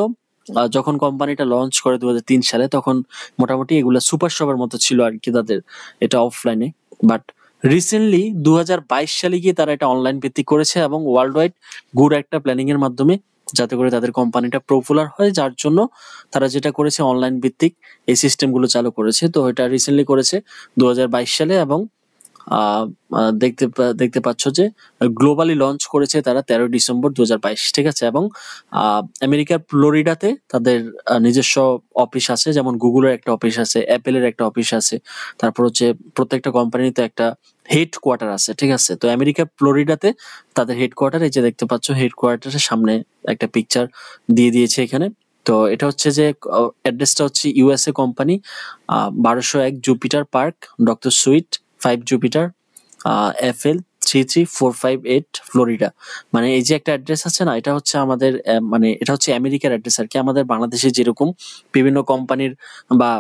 যখন কোম্পানিটা লঞ্চ করে 2003 সালে, তখন মোটামুটি এগুলা সুপার শপের মতো ছিল আর কি তাদের, এটা অফলাইনে। বাট রিসেন্টলি 2022 সালে গিয়ে তারা এটা অনলাইন ভিত্তিক করেছে, এবং ওয়ার্ল্ড ওয়াইড গুড একটা প্ল্যানিং এর মাধ্যমে, যাতে করে তাদের কোম্পানিটা পপুলার হয়, যার জন্য তারা যেটা করেছে অনলাইন ভিত্তিক এই সিস্টেম গুলো চালু করেছে। তো এটা রিসেন্টলি করেছে 2022 সালে, এবং আহ, দেখতে পাচ্ছ যে গ্লোবালি লঞ্চ করেছে তারা 13 ডিসেম্বর 2022। ঠিক আছে, এবং আমেরিকার ফ্লোরিডাতে তাদের নিজস্ব অফিস আছে, যেমন গুগলের একটা অফিস আছে, অ্যাপেলের একটা অফিস আছে, তারপর হচ্ছে প্রত্যেকটা কোম্পানিতে একটা হেডকোয়ার্টার আছে। ঠিক আছে, তো আমেরিকার ফ্লোরিডাতে তাদের হেডকোয়ার্টার, এই যে দেখতে পাচ্ছ হেডকোয়ার্টারের সামনে একটা পিকচার দিয়ে দিয়েছে এখানে। তো এটা হচ্ছে যে অ্যাড্রেসটা হচ্ছে USA company, 1201 Jupiter park, doctor sweet 5 Jupiter, FL 33458 Florida. মানে এই যে একটা অ্যাড্রেস আছে না, এটা হচ্ছে আমাদের মানে এটা হচ্ছে আমেরিকার অ্যাড্রেস আর কি। আমাদের বাংলাদেশে যেরকম বিভিন্ন কোম্পানির বা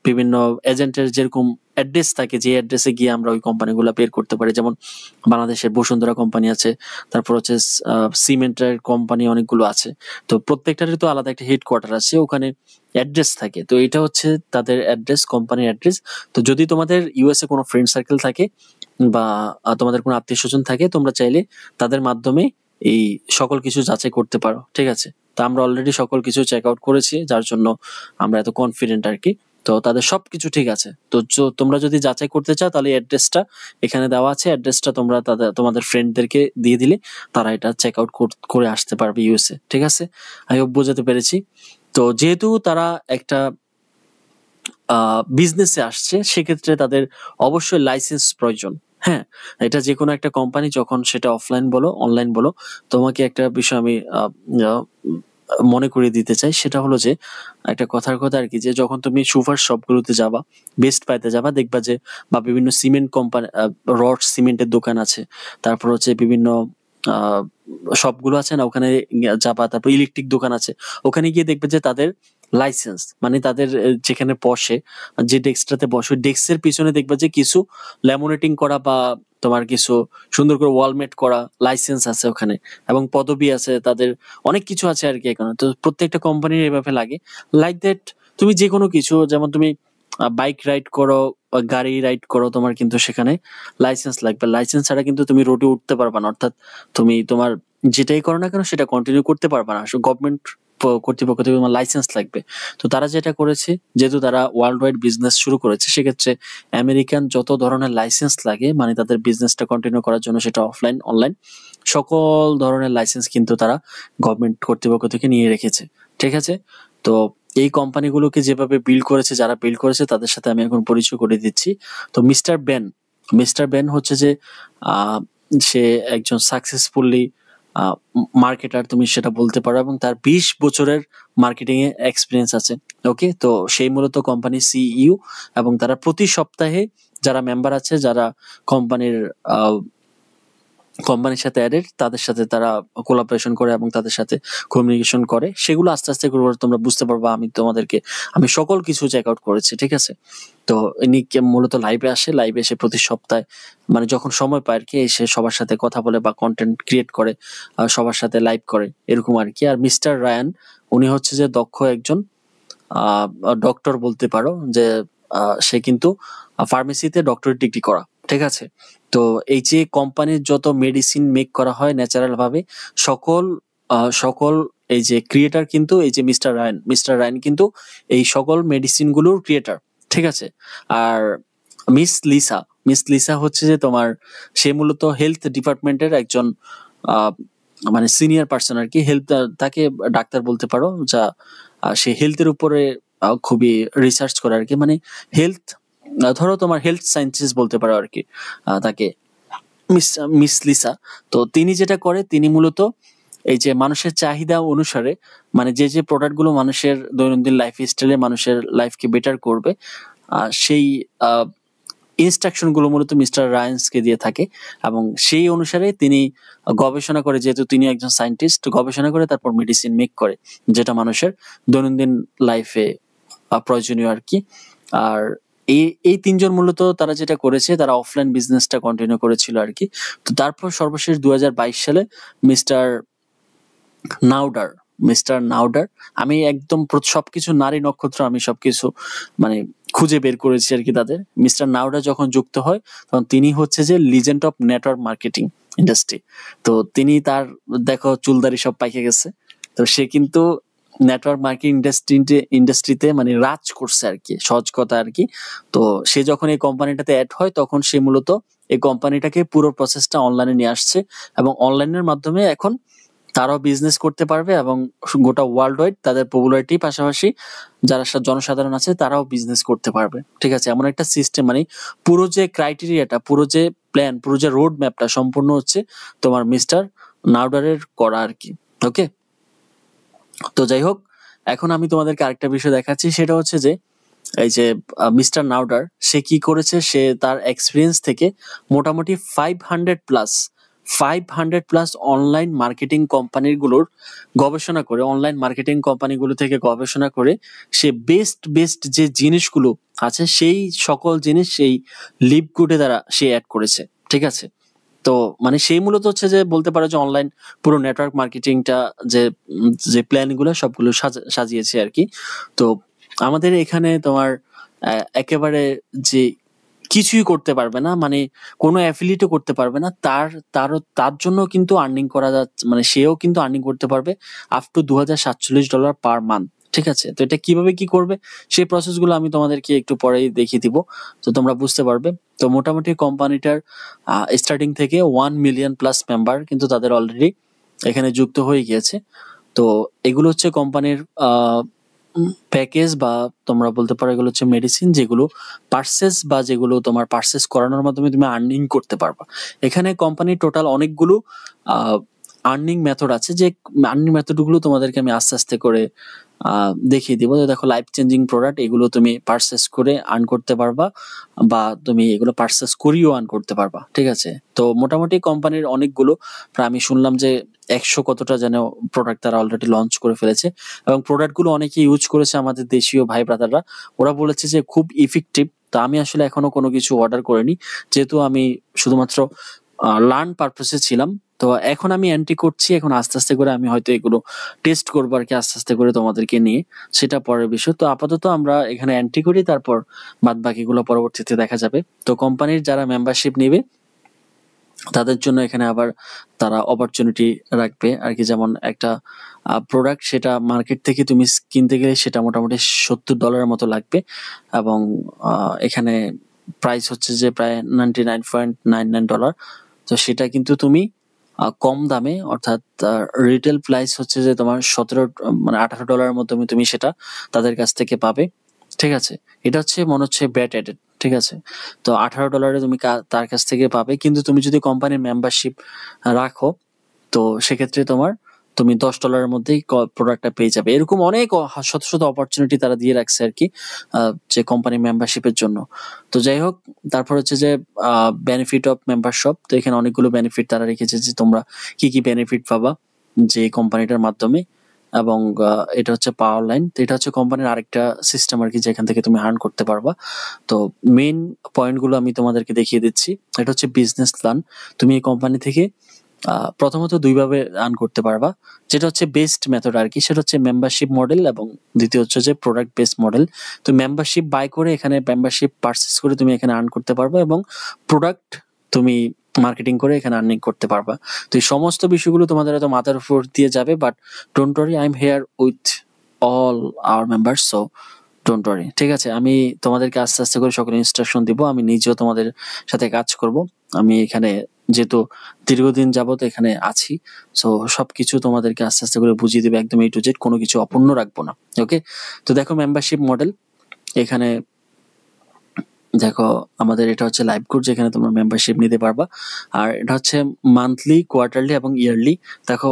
বিভিন্ন এজেন্টের যেরকম অ্যাড্রেস থাকে, যে অ্যাড্রেসে গিয়ে আমরা ওই কোম্পানিগুলো বের করতে পারি, যেমন বাংলাদেশের বসুন্ধরা কোম্পানি আছে, তারপর হচ্ছে সিমেন্টের কোম্পানি অনেকগুলো আছে। তো প্রত্যেকটারই তো আলাদা একটা হেডকোয়ার্টার আছে, ওখানে অ্যাড্রেস থাকে। তো এটা হচ্ছে তাদের অ্যাড্রেস, কোম্পানির অ্যাড্রেস। তো যদি তোমাদের USA কোনো ফ্রেন্ড সার্কেল থাকে বা তোমাদের কোনো আত্মীয় স্বজন থাকে, তোমরা চাইলে তাদের মাধ্যমে এই সকল কিছু যাচাই করতে পারো। ঠিক আছে, তো আমরা অলরেডি সকল কিছু চেক আউট করেছি, যার জন্য আমরা এত কনফিডেন্ট আর কি। তো তাদের সবকিছু ঠিক আছে। তো তোমরা যদি যাচাই করতে চাও, তাহলে অ্যাড্রেসটা এখানে দেওয়া আছে, অ্যাড্রেসটা তোমরা তোমাদের ফ্রেন্ডদেরকে দিয়ে দিলে তারা এটা চেক আউট করে আসতে পারবে USA। ঠিক আছে, আই হোপ বোঝাতে পেরেছি। তো যেহেতু তারা একটা বিজনেসে আসছে, সেক্ষেত্রে তাদের অবশ্যই লাইসেন্স প্রয়োজন। হ্যাঁ, এটা যে কোনো একটা কোম্পানি, যখন সেটা অফলাইন বলো অনলাইন বলো, তোমাকে একটা বিষয় আমি মনে করিয়ে দিতে চাই, সেটা হলো যে একটা কথার কথা আর কি, যে যখন তুমি সুপার শপগুলোতে যাবা, বেস্ট বাইতে যাবা, দেখবা যে বা বিভিন্ন সিমেন্ট কোম্পানি, রড সিমেন্টের দোকান আছে, তারপর হচ্ছে বিভিন্ন আহ শপগুলো আছে না, ওখানে যাবা, তারপর ইলেকট্রিক দোকান আছে, ওখানে গিয়ে দেখবে যে তাদের লাইসেন্স, মানে তাদের যেখানে বসে, যে ডেস্কটাতে বসে, ডেস্কের পিছনে দেখবা যে কিছু ল্যামিনেটিং করা বা তোমার কিছু সুন্দর করে ওয়ালমেট করা লাইসেন্স আছে ওখানে, এবং পদবি আছে তাদের, অনেক কিছু আছে আর কি এখানে। তো প্রত্যেকটা কোম্পানির এভাবে লাগে, লাইক দ্যাট। তুমি যে কোনো কিছু, যেমন তুমি বাইক রাইড করো বা গাড়ি রাইড করো, তোমার কিন্তু সেখানে লাইসেন্স লাগবে। লাইসেন্স ছাড়া কিন্তু তুমি রোডে উঠতে পারবা না, অর্থাৎ তুমি তোমার যেটাই করো না কেন সেটা কন্টিনিউ করতে পারবা না। গভর্নমেন্ট কর্তৃপক্ষ থেকে তোমার লাইসেন্স লাগবে। তো তারা যেটা করেছে, যেহেতু তারা ওয়ার্ল্ড ওয়াইড বিজনেস শুরু করেছে, সেক্ষেত্রে আমেরিকান যত ধরনের লাইসেন্স লাগে, মানে তাদের বিজনেসটা কন্টিনিউ করার জন্য, সেটা অফলাইন অনলাইন সকল ধরনের লাইসেন্স কিন্তু তারা গভর্নমেন্ট কর্তৃপক্ষ থেকে নিয়ে রেখেছে। ঠিক আছে? তো এই কোম্পানিগুলোকে যেভাবে বিল্ড করেছে, যারা বিল্ড করেছে, তাদের সাথে আমি এখন পরিচয় করে দিচ্ছি। তো মিস্টার বেন হচ্ছে যে আহ, সে একজন সাকসেসফুলি মার্কেটার, তুমি সেটা বলতে পারো, এবং তার 20 বছরের মার্কেটিং এ এক্সপিরিয়েন্স আছে। ওকে, তো সেই মূলত কোম্পানির সিইও, এবং তারা প্রতি সপ্তাহে যারা মেম্বার আছে, যারা কোম্পানির কোম্পানির সাথে অ্যাডেড, তাদের সাথে তারা কোলাবোরেশন করে এবং তাদের সাথে কমিউনিকেশন করে, সেগুলো আস্তে আস্তে করে তোমরা বুঝতে পারবা। আমি সকল কিছু চেক আউট করেছি, ঠিক আছে? তো ইনি মূলত লাইভে আসে, লাইভে এসে প্রতি সপ্তাহে, মানে যখন সময় পায় আর কি, এসে সবার সাথে কথা বলে বা কন্টেন্ট ক্রিয়েট করে, সবার সাথে লাইভ করে, এরকম আর কি। আর মিস্টার রায়ান, উনি হচ্ছে যে দক্ষ একজন ডক্টর বলতে পারো, যে সে কিন্তু ফার্মেসিতে ডক্টরেট ডিগ্রি করা, ঠিক আছে? তো এই যে কোম্পানির যত মেডিসিন মেক করা হয় ন্যাচারাল ভাবে, সকল সকল এই যে ক্রিয়েটার কিন্তু এই যে মিস্টার রায়ন কিন্তু এই সকল মেডিসিন গুলোর ক্রিয়েটার, ঠিক আছে? আর মিস লিসা মিস লিসা হচ্ছে যে তোমার, সে মূলত হেলথ ডিপার্টমেন্টের একজন আহ, মানে সিনিয়র পার্সন আর কি, হেলথ, তাকে ডাক্তার বলতে পারো, যা সে হেলথের উপরে খুবই রিসার্চ করে আর কি, মানে হেলথ, ধরো তোমার হেলথ সায়েন্টিস্ট বলতে পারো আর কি তাকে, মিস মিস লিসা। তো তিনি যেটা করে, তিনি মূলত এই যে মানুষের চাহিদা অনুসারে, মানে যে যে প্রোডাক্ট গুলো মানুষের দৈনন্দিন লাইফ স্টাইলে মানুষের লাইফকে বেটার করবে, সেই ইনস্ট্রাকশন গুলো মূলত মিস্টার রায়ান্সকে দিয়ে থাকে, এবং সেই অনুসারে তিনি গবেষণা করে, যেহেতু তিনি একজন সায়েন্টিস্ট, গবেষণা করে তারপর মেডিসিন মেক করে, যেটা মানুষের দৈনন্দিন লাইফে প্রয়োজনীয় আর কি। আর এই এই তিনজন মূলত তারা যেটা করেছে, তারা অফলাইন বিজনেসটা কন্টিনিউ করেছিল আর কি। তো তারপর সর্বশেষ 2022 সালে মিস্টার নাউডার মিস্টার নাউডার, আমি একদম সবকিছু নারী নক্ষত্র, আমি সবকিছু মানে খুঁজে বের করেছি আর কি তাদের। মিস্টার নাউডার যখন যুক্ত হয়, তখন তিনি হচ্ছে যে legend of network marketing industry. তো তিনি তার, দেখো চুলদারি সব পাইকে গেছে, তো সে কিন্তু নেটওয়ার্ক মার্কেটিং ইন্ডাস্ট্রিতে মানে রাজ করছে আর কি, সহজ কথা আর কি। তো সে যখন এই কোম্পানিটাতে অ্যাড হয়, তখন সে মূলত এই কোম্পানিটাকে পুরো প্রসেসটা অনলাইনে নিয়ে আসছে, এবং অনলাইনের মাধ্যমে এখন তারাও বিজনেস করতে পারবে, এবং গোটা ওয়ার্ল্ড ওয়াইড তাদের পপুলারিটি, পাশাপাশি যারা জনসাধারণ আছে তারাও বিজনেস করতে পারবে, ঠিক আছে? এমন একটা সিস্টেম, মানে পুরো যে ক্রাইটেরিয়াটা, পুরো যে প্ল্যান, পুরো যে রোড ম্যাপটা সম্পূর্ণ হচ্ছে তোমার মিস্টার নাউডারের করা আর কি। ওকে, তো যাই হোক, এখন আমি তোমাদেরকে আরেকটা বিষয় দেখাচ্ছি, সেটা হচ্ছে যে এই যে মিস্টার নাউডার, সে কি করেছে, সে তার এক্সপিরিয়েন্স থেকে মোটামুটি 500 প্লাস অনলাইন মার্কেটিং কোম্পানির গুলোর গবেষণা করে, অনলাইন মার্কেটিং কোম্পানিগুলো থেকে গবেষণা করে, সে বেস্ট বেস্ট যে জিনিসগুলো আছে, সেই সকল জিনিস সেই লিপগুডে দ্বারা সে অ্যাড করেছে, ঠিক আছে? তো মানে সেই মূলত হচ্ছে যে বলতে পারো যে অনলাইন পুরো নেটওয়ার্ক মার্কেটিংটা, যে যে প্ল্যান গুলো সবগুলো সাজিয়েছে আর কি। তো আমাদের এখানে তোমার একেবারে যে কিছুই করতে পারবে না, মানে কোনো অ্যাফিলিয়েটও করতে পারবে না, তার জন্য কিন্তু আর্নিং করা যাচ্ছে, মানে সেও কিন্তু আর্নিং করতে পারবে আপ টু $2047 পার মান্থ, ঠিক আছে? তো এটা কিভাবে কি করবে, সেই প্রসেস গুলো আমি তোমাদেরকে একটু পরেই দেখিয়ে দিব, তো তোমরা বুঝতে পারবে। তো মোটামুটি কোম্পানিটার স্টার্টিং থেকে 1 মিলিয়ন প্লাস মেম্বার কিন্তু তাদের অলরেডি এখানে যুক্ত হয়ে গিয়েছে। তো এগুলো হচ্ছে কোম্পানির প্যাকেজ বা তোমরা বলতে পারো এগুলো হচ্ছে মেডিসিন, যেগুলো পার্সেস বা যেগুলো তোমার পার্সেস করানোর মাধ্যমে তুমি আর্নিং করতে পারবা। এখানে কোম্পানির টোটাল অনেকগুলো আর্নিং মেথড আছে, যে আর্নিং মেথডগুলো তোমাদেরকে আমি আস্তে আস্তে করে দেখিয়ে দিব। দেখো, লাইফ চেঞ্জিং প্রোডাক্ট, এগুলো তুমি পার্সেস করে আর্ন করতে পারবা, বা তুমি এগুলো পার্সেস করিও আর্ন করতে পারবা। ঠিক আছে, তো মোটামুটি কোম্পানির অনেকগুলো, প্রায় আমি শুনলাম যে 100 কতটা যেন প্রোডাক্ট তারা অলরেডি লঞ্চ করে ফেলেছে, এবং প্রোডাক্টগুলো অনেকে ইউজ করেছে আমাদের দেশীয় ভাই ব্রাদাররা। ওরা বলেছে যে খুব ইফেক্টিভ। তো আমি আসলে এখনো কোনো কিছু অর্ডার করিনি, যেহেতু আমি শুধুমাত্র লার্ন পারপাসে ছিলাম। তো এখন আমি এন্ট্রি করছি, এখন আস্তে আস্তে করে আমি হয়তো এগুলো টেস্ট করবো আর কি, আস্তে আস্তে করে তোমাদেরকে নিয়ে, সেটা পরের বিষয়। তো আপাতত আমরা এখানে এন্ট্রি করি, তারপর বাদ বাকিগুলো পরবর্তীতে দেখা যাবে। তো কোম্পানির যারা মেম্বারশিপ নেবে তাদের জন্য এখানে আবার তারা অপরচুনিটি রাখবে আর কি, যেমন একটা প্রোডাক্ট সেটা মার্কেট থেকে তুমি কিনতে গেলে সেটা মোটামুটি $70 মতো লাগবে, এবং এখানে প্রাইস হচ্ছে যে প্রায় $99.99। তো সেটা কিন্তু তুমি কম দামে, অর্থাৎ রিটেল প্রাইস হচ্ছে যে তোমার 17 মানে $18 মতো তুমি সেটা তাদের কাছ থেকে পাবে। ঠিক আছে, এটা হচ্ছে মনে হচ্ছে ব্যাট এডেড। ঠিক আছে, তো $18 তুমি তার কাছ থেকে পাবে, কিন্তু তুমি যদি কোম্পানির মেম্বারশিপ রাখো, তো সেক্ষেত্রে তুমি $10 মধ্যেই প্রোডাক্টটা পেয়ে যাবে। এরকম অনেক শত শত অপরচুনিটি তারা দিয়ে রাখছে আর কি, যে কোম্পানি মেম্বারশিপের জন্য। তো যাই হোক, তারপর হচ্ছে যে বেনিফিট অফ মেম্বারশিপ। তো এখানে অনেকগুলো বেনিফিট তারা রেখেছে, যে তোমরা কি কি বেনিফিট পাবা যে কোম্পানিটার মাধ্যমে, এবং এটা হচ্ছে পাওয়ার লাইন। তো এটা হচ্ছে কোম্পানির আরেকটা সিস্টেম আর কি, যেখান থেকে তুমি আর্ন করতে পারবা। তো মেইন পয়েন্টগুলো আমি তোমাদেরকে দেখিয়ে দিচ্ছি। এটা হচ্ছে বিজনেস প্ল্যান। তুমি এই কোম্পানি থেকে প্রথমত 2 ভাবে আর্ন করতে পারবা। যেটা হচ্ছে বেস্ট মেথড আর কি, সেটা হচ্ছে মেম্বারশিপ মডেল, এবং দ্বিতীয় হচ্ছে যে প্রোডাক্ট বেসড মডেল। তো মেম্বারশিপ বাই করে, এখানে মেম্বারশিপ পারচেজ করে তুমি এখানে আর্ন করতে পারবা, এবং প্রোডাক্ট তুমি মার্কেটিং করে এখানে আর্নিং করতে পারবা। তো এই সমস্ত বিষয়গুলো তোমাদের হয়তো মাথার উপর দিয়ে যাবে, but don't worry, I am here with all our members, so don't worry. ঠিক আছে, আমি তোমাদেরকে আস্তে আস্তে করে সকল ইনস্ট্রাকশন দিব। আমি নিজেও তোমাদের সাথে কাজ করব। আমি এখানে যেহেতু দীর্ঘদিন যাবত এখানে আছি, সো সবকিছু তোমাদেরকে আস্তে আস্তে করে বুঝিয়ে দেবে, একদম A to Z, কোনো কিছু অপূর্ণ রাখবো না। ওকে, তো দেখো মেম্বারশিপ মডেল। এখানে দেখো, আমাদের এটা হচ্ছে লাইভ কোর্স, যেখানে তোমরা মেম্বারশিপ নিতে পারবা। আর এটা হচ্ছে মান্থলি, কোয়ার্টারলি এবং ইয়ারলি। দেখো,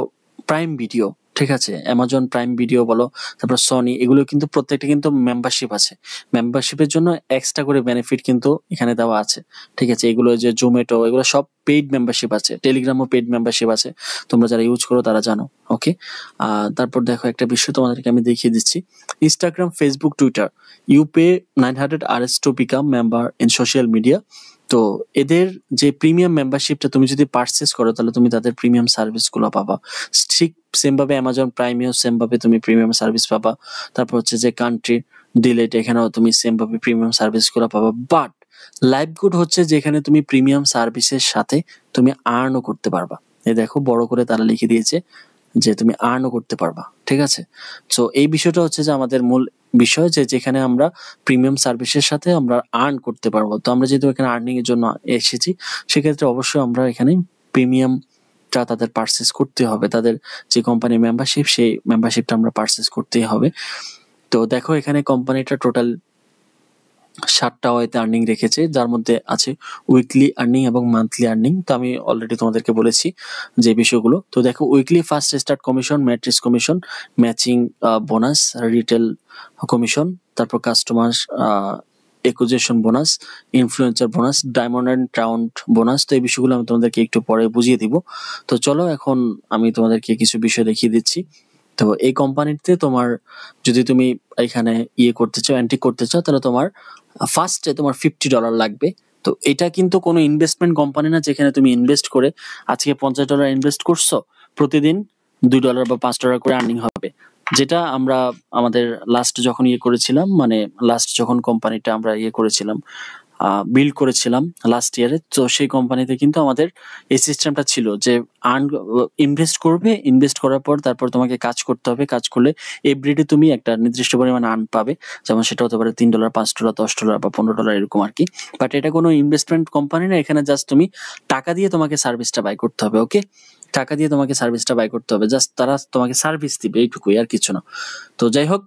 প্রাইম ভিডিও, ঠিক আছে, অ্যামাজন প্রাইম ভিডিও বলো, তারপর সনি, এগুলো কিন্তু প্রত্যেকটা কিন্তু মেম্বারশিপ আছে। মেম্বারশিপের জন্য এক্সট্রা করে বেনিফিট কিন্তু এখানে দেওয়া আছে। ঠিক আছে, এগুলো যে জোম্যাটো, এগুলো সব পেইড মেম্বারশিপ আছে। টেলিগ্রামও পেইড মেম্বারশিপ আছে, তোমরা যারা ইউজ করো তারা জানো। ওকে, তারপর দেখো একটা বিষয় তোমাদেরকে আমি দেখিয়ে দিচ্ছি। Instagram, Facebook, Twitter, you pay 900 RS to become member in social media. তো এদের যে প্রিমিয়াম মেম্বারশিপটা তুমি যদি পারচেস করো, তাহলে তুমি তাদের প্রিমিয়াম সার্ভিসগুলো পাবা। ঠিক সেম ভাবে অ্যামাজন প্রাইমেও সেম ভাবে তুমি প্রিমিয়াম সার্ভিস পাবা। তারপর হচ্ছে যে কান্ট্রি ডিলেট, এখানেও তুমি সেম ভাবে প্রিমিয়াম সার্ভিসগুলো পাবা। বাট লাইভ গুড হচ্ছে যেখানে তুমি প্রিমিয়াম সার্ভিসের সাথে তুমি আর্নও করতে পারবা। এই দেখো, বড় করে তারা লিখে দিয়েছে যে তুমি আর্নও করতে পারবা। ঠিক আছে, সো এই বিষয়টা হচ্ছে যে আমাদের মূল বিষয়, যে যেখানে আমরা প্রিমিয়াম সার্ভিসের সাথে আমরা আর্ন করতে পারবো। তো আমরা যেহেতু এখানে আর্নিং এর জন্য এসেছি, সেক্ষেত্রে অবশ্যই আমরা এখানে প্রিমিয়ামটা তাদের পারচেস করতে হবে। তাদের যে কোম্পানির মেম্বারশিপ, সেই মেম্বারশিপটা আমরা পারচেস করতেই হবে। তো দেখো, এখানে কোম্পানিটা টোটাল 7টা ওয়েতে আর্নিং রেখেছে, যার মধ্যে আছে উইকলি আর্নিং এবং মান্থলি আর্নিং। তো আমি অলরেডি তোমাদেরকে বলেছি যে বিষয়গুলো। তো দেখো, weekly first start commission, matrix commission, matching bonus, retail commission, তারপর customer acquisition bonus, influencer bonus, diamond and round bonus. তো এই বিষয়গুলো আমি তোমাদেরকে একটু পরে বুঝিয়ে দিব। তো চলো, এখন আমি তোমাদেরকে কিছু বিষয় দেখিয়ে দিচ্ছি। তো এই কোম্পানিতে তোমার, যদি তুমি এখানে করতে চাও, এন্ট্রি করতে চাও, তাহলে তোমার ফার্স্টে তোমার $50 লাগবে। তো এটা কিন্তু কোনো ইনভেস্টমেন্ট কোম্পানি না, যেখানে তুমি ইনভেস্ট করে আজকে $50 ইনভেস্ট করছো, প্রতিদিন $2 বা $5 করে আর্নিং হবে। যেটা আমরা আমাদের লাস্ট যখন করেছিলাম, মানে লাস্ট যখন কোম্পানিটা আমরা করেছিলাম, বিল্ড করেছিলাম লাস্ট ইয়ারে, তো সেই কোম্পানিতে কিন্তু আমাদের এই সিস্টেমটা ছিল যে আর্ন ইনভেস্ট করবে, ইনভেস্ট করার পর তারপর তোমাকে কাজ করতে হবে। কাজ করলে এভরিডে তুমি একটা নির্দিষ্ট পরিমাণ আর্ন পাবে, যেমন সেটা হতে পারে $3, $5, $10 বা $15 এরকম আর কি। বাট এটা কোনো ইনভেস্টমেন্ট কোম্পানি না, এখানে জাস্ট তুমি টাকা দিয়ে তোমাকে সার্ভিসটা বাই করতে হবে। ওকে, টাকা দিয়ে তোমাকে সার্ভিসটা বাই করতে হবে, জাস্ট তারা তোমাকে সার্ভিস দিবে, এইটুকুই, আর কিছু না। তো যাই হোক,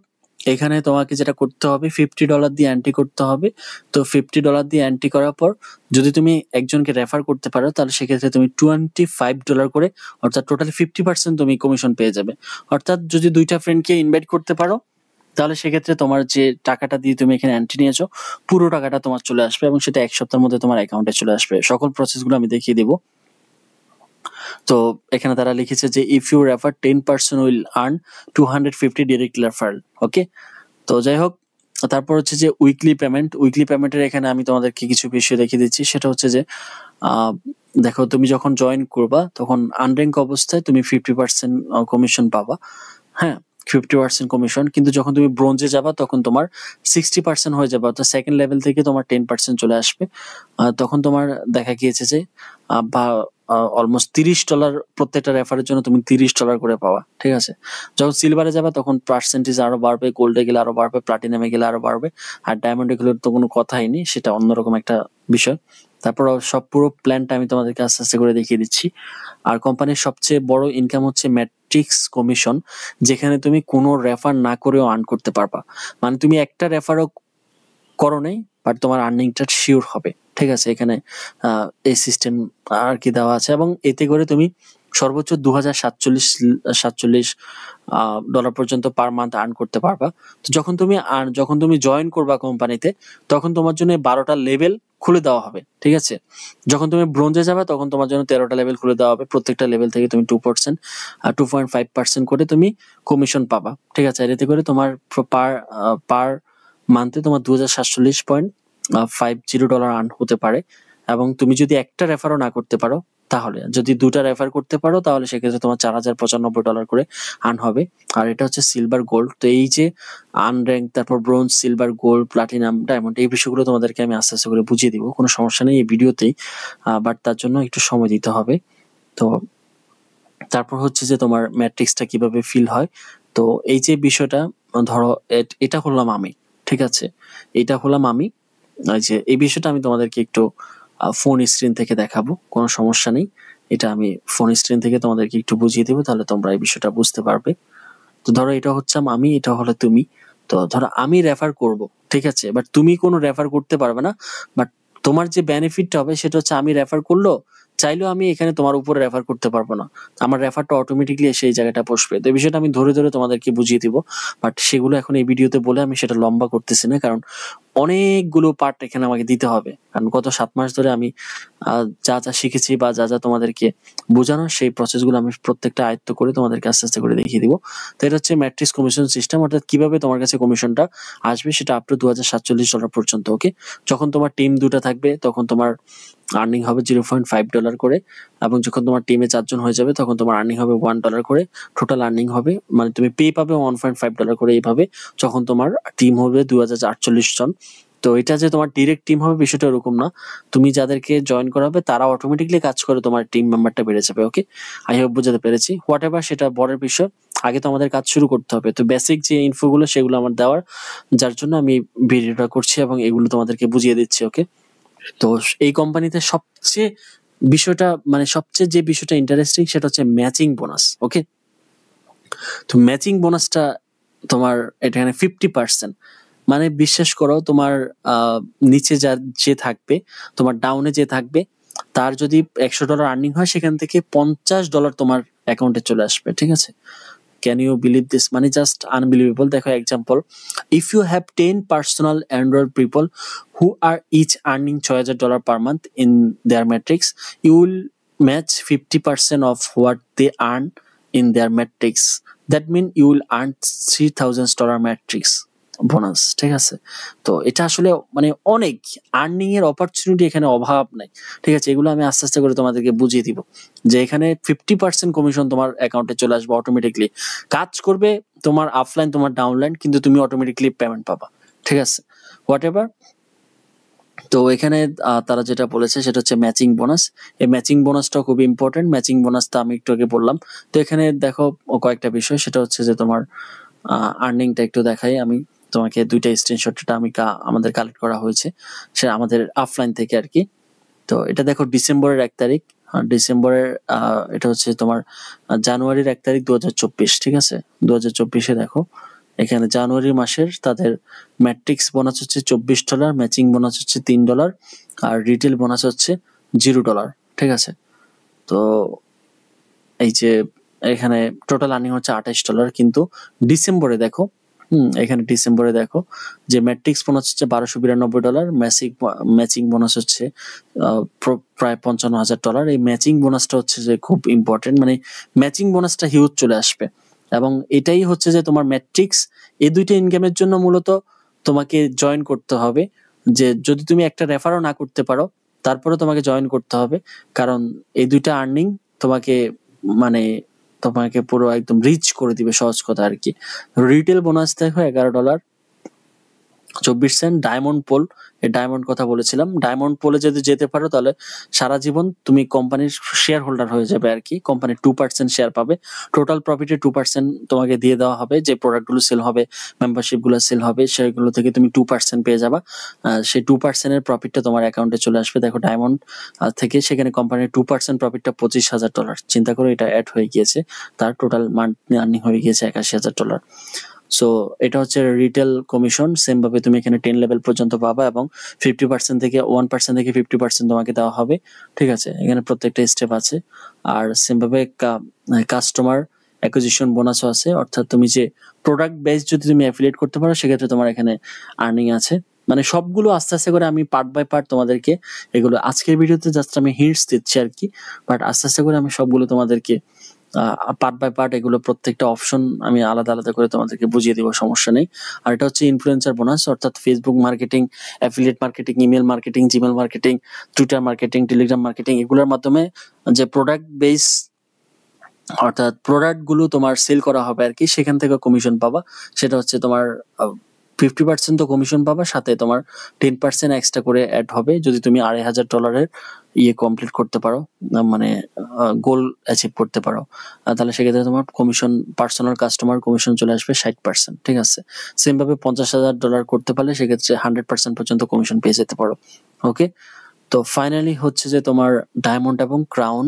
এখানে তোমাকে যেটা করতে হবে $50 দিয়ে এন্ট্রি করতে হবে। তো $50 দিয়ে এন্ট্রি করার পর যদি তুমি একজনকে রেফার করতে পারো তাহলে সেক্ষেত্রে তুমি $25 করে অর্থাৎ টোটালি 50% তুমি কমিশন পেয়ে যাবে। অর্থাৎ যদি 2টা ফ্রেন্ডকে ইনভাইট করতে পারো তাহলে সেক্ষেত্রে তোমার যে টাকাটা দিয়ে তুমি এখানে এন্ট্রি নিয়েছো পুরো টাকাটা তোমার চলে আসবে এবং সেটা 1 সপ্তাহের মধ্যে তোমার অ্যাকাউন্টে চলে আসবে। সকল প্রসেসগুলো আমি দেখিয়ে দিব। তো এখানে তারা লিখেছে যে if you refer 10% will earn 250 direct referral. Okay, তো যাই হোক, তারপর হচ্ছে যে উইকলি পেমেন্টের এখানে আমি তোমাদেরকে কিছু বিষয় দেখিয়ে দিচ্ছি। সেটা হচ্ছে যে দেখো, তুমি যখন জয়েন করবা তখন আনর্যাঙ্ক অবস্থায় তুমি 50% কমিশন পাবা। হ্যাঁ, 50% কমিশন, কিন্তু যখন তুমি ব্রোঞ্জে যাবা তখন তোমার 60% হয়ে যাবে, অর্থাৎ সেকেন্ড লেভেল থেকে তোমার 10% চলে আসবে। তখন তোমার দেখা গিয়েছে যে বা অলমোস্ট $30 প্রত্যেকটা রেফারের জন্য তুমি $30 করে পাওয়া। ঠিক আছে, যখন সিলভারে যাবে তখন পার্সেন্টেজ আরো বাড়বে, গোল্ডে গেলে আরো বাড়বে, প্লাটিনামে গেলে আরো বাড়বে, আর ডায়মন্ডে গেলে তো কোনো কথাই নেই, সেটা অন্যরকম একটা বিষয়। তারপর সব পুরো প্ল্যানটা আমি তোমাদেরকে আস্তে আস্তে করে দেখিয়ে দিচ্ছি। আর কোম্পানির সবচেয়ে বড় ইনকাম হচ্ছে ম্যাট্রিক্স কমিশন, যেখানে তুমি কোনো রেফার না করেও আর্ন করতে পারবা। মানে তুমি একটা রেফারও করো নাই, বাট তোমার আর্নিংটা শিওর হবে। ঠিক আছে, এখানে এই সিস্টেম আর কি দেওয়া আছে, এবং এতে করে তুমি সর্বোচ্চ 2047 ডলার পর্যন্ত পার মান্থ আর্ন করতে পারবা। তো যখন তুমি জয়েন করবা কোম্পানিতে তখন তোমার জন্য 12টা লেভেল খুলে দেওয়া হবে। ঠিক আছে, যখন তুমি ব্রোঞ্জে যাবে তখন তোমার জন্য 13টা লেভেল খুলে দেওয়া হবে। প্রত্যেকটা লেভেল থেকে তুমি 2% আর 2.5% করে তুমি কমিশন পাবা। ঠিক আছে, আর এতে করে তোমার পার মান্থে তোমার $2047.50 আর্ন হতে পারে। এবং তুমি যদি একটা রেফারও না করতে পারো, তাহলে যদি 2টা রেফার করতে পারো তাহলে সেক্ষেত্রে তোমার $4095 করে আর্ন হবে। আর এটা হচ্ছে সিলভার গোল্ড। তো এই যে আনর্যাঙ্ক, তারপর bronze, silver, gold, platinum, diamond, এই বিষয়গুলো তোমাদেরকে আমি আস্তে আস্তে করে বুঝিয়ে দিব, কোনো সমস্যা নেই এই ভিডিওতেই, বাট তার জন্য একটু সময় দিতে হবে। তো তারপর হচ্ছে যে তোমার ম্যাট্রিক্সটা কিভাবে ফিল হয়। তো এই যে বিষয়টা, ধরো এটা হলাম আমি। ঠিক আছে, এটা হলাম আমি। যে এই বিষয়টা আমি তোমাদেরকে একটু ফোন স্ক্রিন থেকে দেখাবো, কোনো সমস্যা নেই। এটা আমি ফোন স্ক্রিন থেকে তোমাদেরকে একটু বুঝিয়ে দেবো, তাহলে তোমরা এই বিষয়টা বুঝতে পারবে। তো ধরো এটা হচ্ছে আমি, এটা হলো তুমি। তো ধরো আমি রেফার করব, ঠিক আছে, বাট তুমি কোনো রেফার করতে পারবে না। বাট তোমার যে বেনিফিটটা হবে সেটা হচ্ছে আমি রেফার করলো, চাইলেও আমি এখানে তোমার উপরে রেফার করতে পারবো না, আমার রেফারটা অটোমেটিকলি এসে এই জায়গাটা বসবে। তো এই বিষয়টা আমি ধরে ধরে তোমাদেরকে বুঝিয়ে দিব, বাট সেগুলো এখন এই ভিডিওতে বলে আমি সেটা লম্বা করতেছি না, কারণ অনেকগুলো পার্ট এখানে আমাকে দিতে হবে। কারণ গত 7 মাস ধরে আমি যা যা শিখেছি বা যা যা তোমাদেরকে বোঝানো, সেই প্রসেসগুলো আমি প্রত্যেকটা আয়ত্ত করে তোমাদেরকে আস্তে আস্তে করে দেখিয়ে দিব। তো এটা হচ্ছে ম্যাট্রিক্স কমিশন সিস্টেম, অর্থাৎ কিভাবে তোমার কাছে কমিশনটা আসবে সেটা আপ টু $2047 পর্যন্ত। ওকে, যখন তোমার টিম 2টা থাকবে তখন তোমার আর্নিং হবে $0.5 করে, এবং যখন তোমার টিমে 4 জন হয়ে যাবে তখন তোমার আর্নিং হবে $1 করে। টোটাল আর্নিং হবে, মানে তুমি পে পাবে $1.5 করে এইভাবে, যখন তোমার টিম হবে 2048 জন। তো এটা যে তোমার ডিরেক্ট টিম হবে বিষয়টা এরকম না, তুমি যাদেরকে জয়েন করাবে তারা অটোমেটিকলি কাজ করে, তোমার টিম মেম্বারটা বেড়ে যাবে। ওকে, আই হোপ বুঝাতে পেরেছি। হোয়াট এভার, সেটা পরের বিষয়, আগে তো আমাদের কাজ শুরু করতে হবে। তো বেসিক যে ইনফোগুলো সেগুলো আমার দেওয়ার, যার জন্য আমি ভিডিওটা করছি এবং এগুলো তোমাদেরকে বুঝিয়ে দিচ্ছি। ওকে, তো এই কোম্পানিতে সবচেয়ে যে বিষয়টা ইন্টারেস্টিং সেটা হচ্ছে ম্যাচিং বোনাস। ওকে, তো ম্যাচিং বোনাসটা তোমার এখানে 50%, মানে বিশ্বাস করো তোমার নিচে যে থাকবে, তোমার ডাউনে যে থাকবে, তার যদি $100 আর্নিং হয় সেখান থেকে $50 তোমার অ্যাকাউন্টে চলে আসবে। ঠিক আছে, ক্যান ইউ বিলিভ দিস? মানে জাস্ট আনবিলিভেবল। দেখো example, if you have 10 personal android people who are each earning $6000 per month in their matrix, you will match 50% of what they earn in their matrix. That mean you will earn $3000 matrix bonus. ঠিক আছে, তো এটা আসলে মানে অনেক earning এর opportunity, এখানে অভাব নাই। ঠিক আছে, এগুলো আমি আস্তে আস্তে করে তোমাদেরকে বুঝিয়ে দিব, যে এখানে 50% কমিশন তোমার অ্যাকাউন্টে চলে আসবে অটোমেটিকলি। কাজ করবে তোমার অফলাইন, তোমার ডাউনলাইন, কিন্তু তুমি অটোমেটিকলি পেমেন্ট পাবা। ঠিক আছে, হোয়াট এভার। তো এখানে তারা যেটা বলেছে সেটা হচ্ছে ম্যাচিং বোনাস। এই ম্যাচিং বোনাসটা খুবই ইম্পর্টেন্ট। ম্যাচিং বোনাসটা আমি একটু আগে বললাম। তো এখানে দেখো কয়েকটা বিষয়, সেটা হচ্ছে যে তোমার আর্নিংটা একটু দেখাই আমি তোমাকে, 2টা স্ক্রিনশটটা আমাদের কালেক্ট করা হয়েছে, সে আমাদের অফলাইন থেকে আর কি। তো এটা দেখো ডিসেম্বরের 1 তারিখ, ডিসেম্বরের এটা হচ্ছে তোমার জানুয়ারির 1 তারিখ 2024। ঠিক আছে, 2024-এ দেখো এখানে জানুয়ারি মাসের তাদের ম্যাট্রিক্স বোনাস হচ্ছে $24, ম্যাচিং বোনাস হচ্ছে $3, আর রিটেল বোনাস হচ্ছে $0। ঠিক আছে, তো এই যে এখানে টোটাল আর্নিং হচ্ছে $28, কিন্তু ডিসেম্বরে দেখো, এখানে ডিসেম্বরে দেখো যে ম্যাট্রিক্স বোনাস হচ্ছে $1292, ম্যাচিং বোনাস হচ্ছে প্রায় $55,000। এই ম্যাচিং বোনাসটা হচ্ছে যে খুব ইম্পর্টেন্ট, মানে ম্যাচিং বোনাসটা হিউজ চলে আসবে, এবং এটাই হচ্ছে যে তোমার ম্যাট্রিক্স, এই দুইটা ইনকামের জন্য মূলত তোমাকে জয়েন করতে হবে। যে যদি তুমি একটা রেফারও না করতে পারো তারপরে তোমাকে জয়েন করতে হবে, কারণ এই দুইটা আর্নিং তোমাকে মানে তোমাকে পুরো একদম রিচ করে দিবে, সহজ কথা আর কি। রিটেল বোনাস দেখো $11.24। ডায়মন্ড পোল, এই ডায়মন্ড কথা বলেছিলাম, ডায়মন্ড পোলে যদি যেতে পারো তাহলে সারা জীবন তুমি কোম্পানির শেয়ার হোল্ডার হয়ে যাবে আর কি। কোম্পানির 2% শেয়ার পাবে, টোটাল প্রফিটের 2% তোমাকে দিয়ে দেওয়া হবে। যে প্রোডাক্টগুলো সেল হবে, মেম্বারশিপগুলো সেল হবে, সেগুলো থেকে তুমি 2% পেয়ে যাবা। সেই 2% এর প্রফিটটা তোমার অ্যাকাউন্টে চলে আসবে। দেখো ডায়মন্ড থেকে সেখানে কোম্পানির 2% প্রফিটটা $25,000। চিন্তা করো, এটা অ্যাড হয়ে গিয়েছে, তার টোটাল মান্থলি আর্নিং হয়ে গিয়েছে $81,000। সো এটা হচ্ছে রিটেল কমিশন। সেম ভাবে তুমি এখানে 10 লেভেল পর্যন্ত পাবা, এবং 50% থেকে 1% থেকে 50% তোমাকে দেওয়া হবে। ঠিক আছে, এখানে প্রত্যেকটা স্টেপ আছে। আর সেম ভাবে কাস্টমার অ্যাকুইজিশন বোনাসও আছে, অর্থাৎ তুমি যে প্রোডাক্ট বেস যদি তুমি অ্যাফিলিয়েট করতে পারো সেক্ষেত্রে তোমার এখানে আর্নিং আছে। মানে সবগুলো আস্তে আস্তে করে আমি পার্ট বাই পার্ট তোমাদেরকে এগুলো আজকের ভিডিওতে জাস্ট আমি হিন্টস দিচ্ছি আর কি, বাট আস্তে আস্তে করে আমি সবগুলো তোমাদেরকে পার্ট বাই পার্ট এগুলো প্রত্যেকটা অপশন আমি আলাদা আলাদা করে তোমাদেরকে বুঝিয়ে দিব, সমস্যা নেই। আর এটা হচ্ছে ইনফ্লুয়েন্সার বোনাস, অর্থাৎ Facebook marketing, affiliate marketing, email marketing, Gmail marketing, Twitter marketing, Telegram marketing, এগুলোর মাধ্যমে যে প্রোডাক্ট বেস, অর্থাৎ প্রোডাক্ট গুলো তোমার সেল করা হবে আর কি, সেখান থেকে কমিশন পাবা। সেটা হচ্ছে তোমার 50% তো কমিশন পাবা, সাথে তোমার 10% এক্সট্রা করে অ্যাড হবে যদি তুমি $2,500 ইয়ে কমপ্লিট করতে পারো, মানে গোল অ্যাচিভ করতে পারো। তাহলে সেক্ষেত্রে তোমার কমিশন, পার্সোনাল কাস্টমার কমিশন চলে আসবে 60%। ঠিক আছে, সেম ভাবে $50,000 করতে পারলে সেক্ষেত্রে 100% পর্যন্ত কমিশন পেয়ে যেতে পারো। ওকে, তো ফাইনালি হচ্ছে যে তোমার ডায়মন্ড এবং ক্রাউন,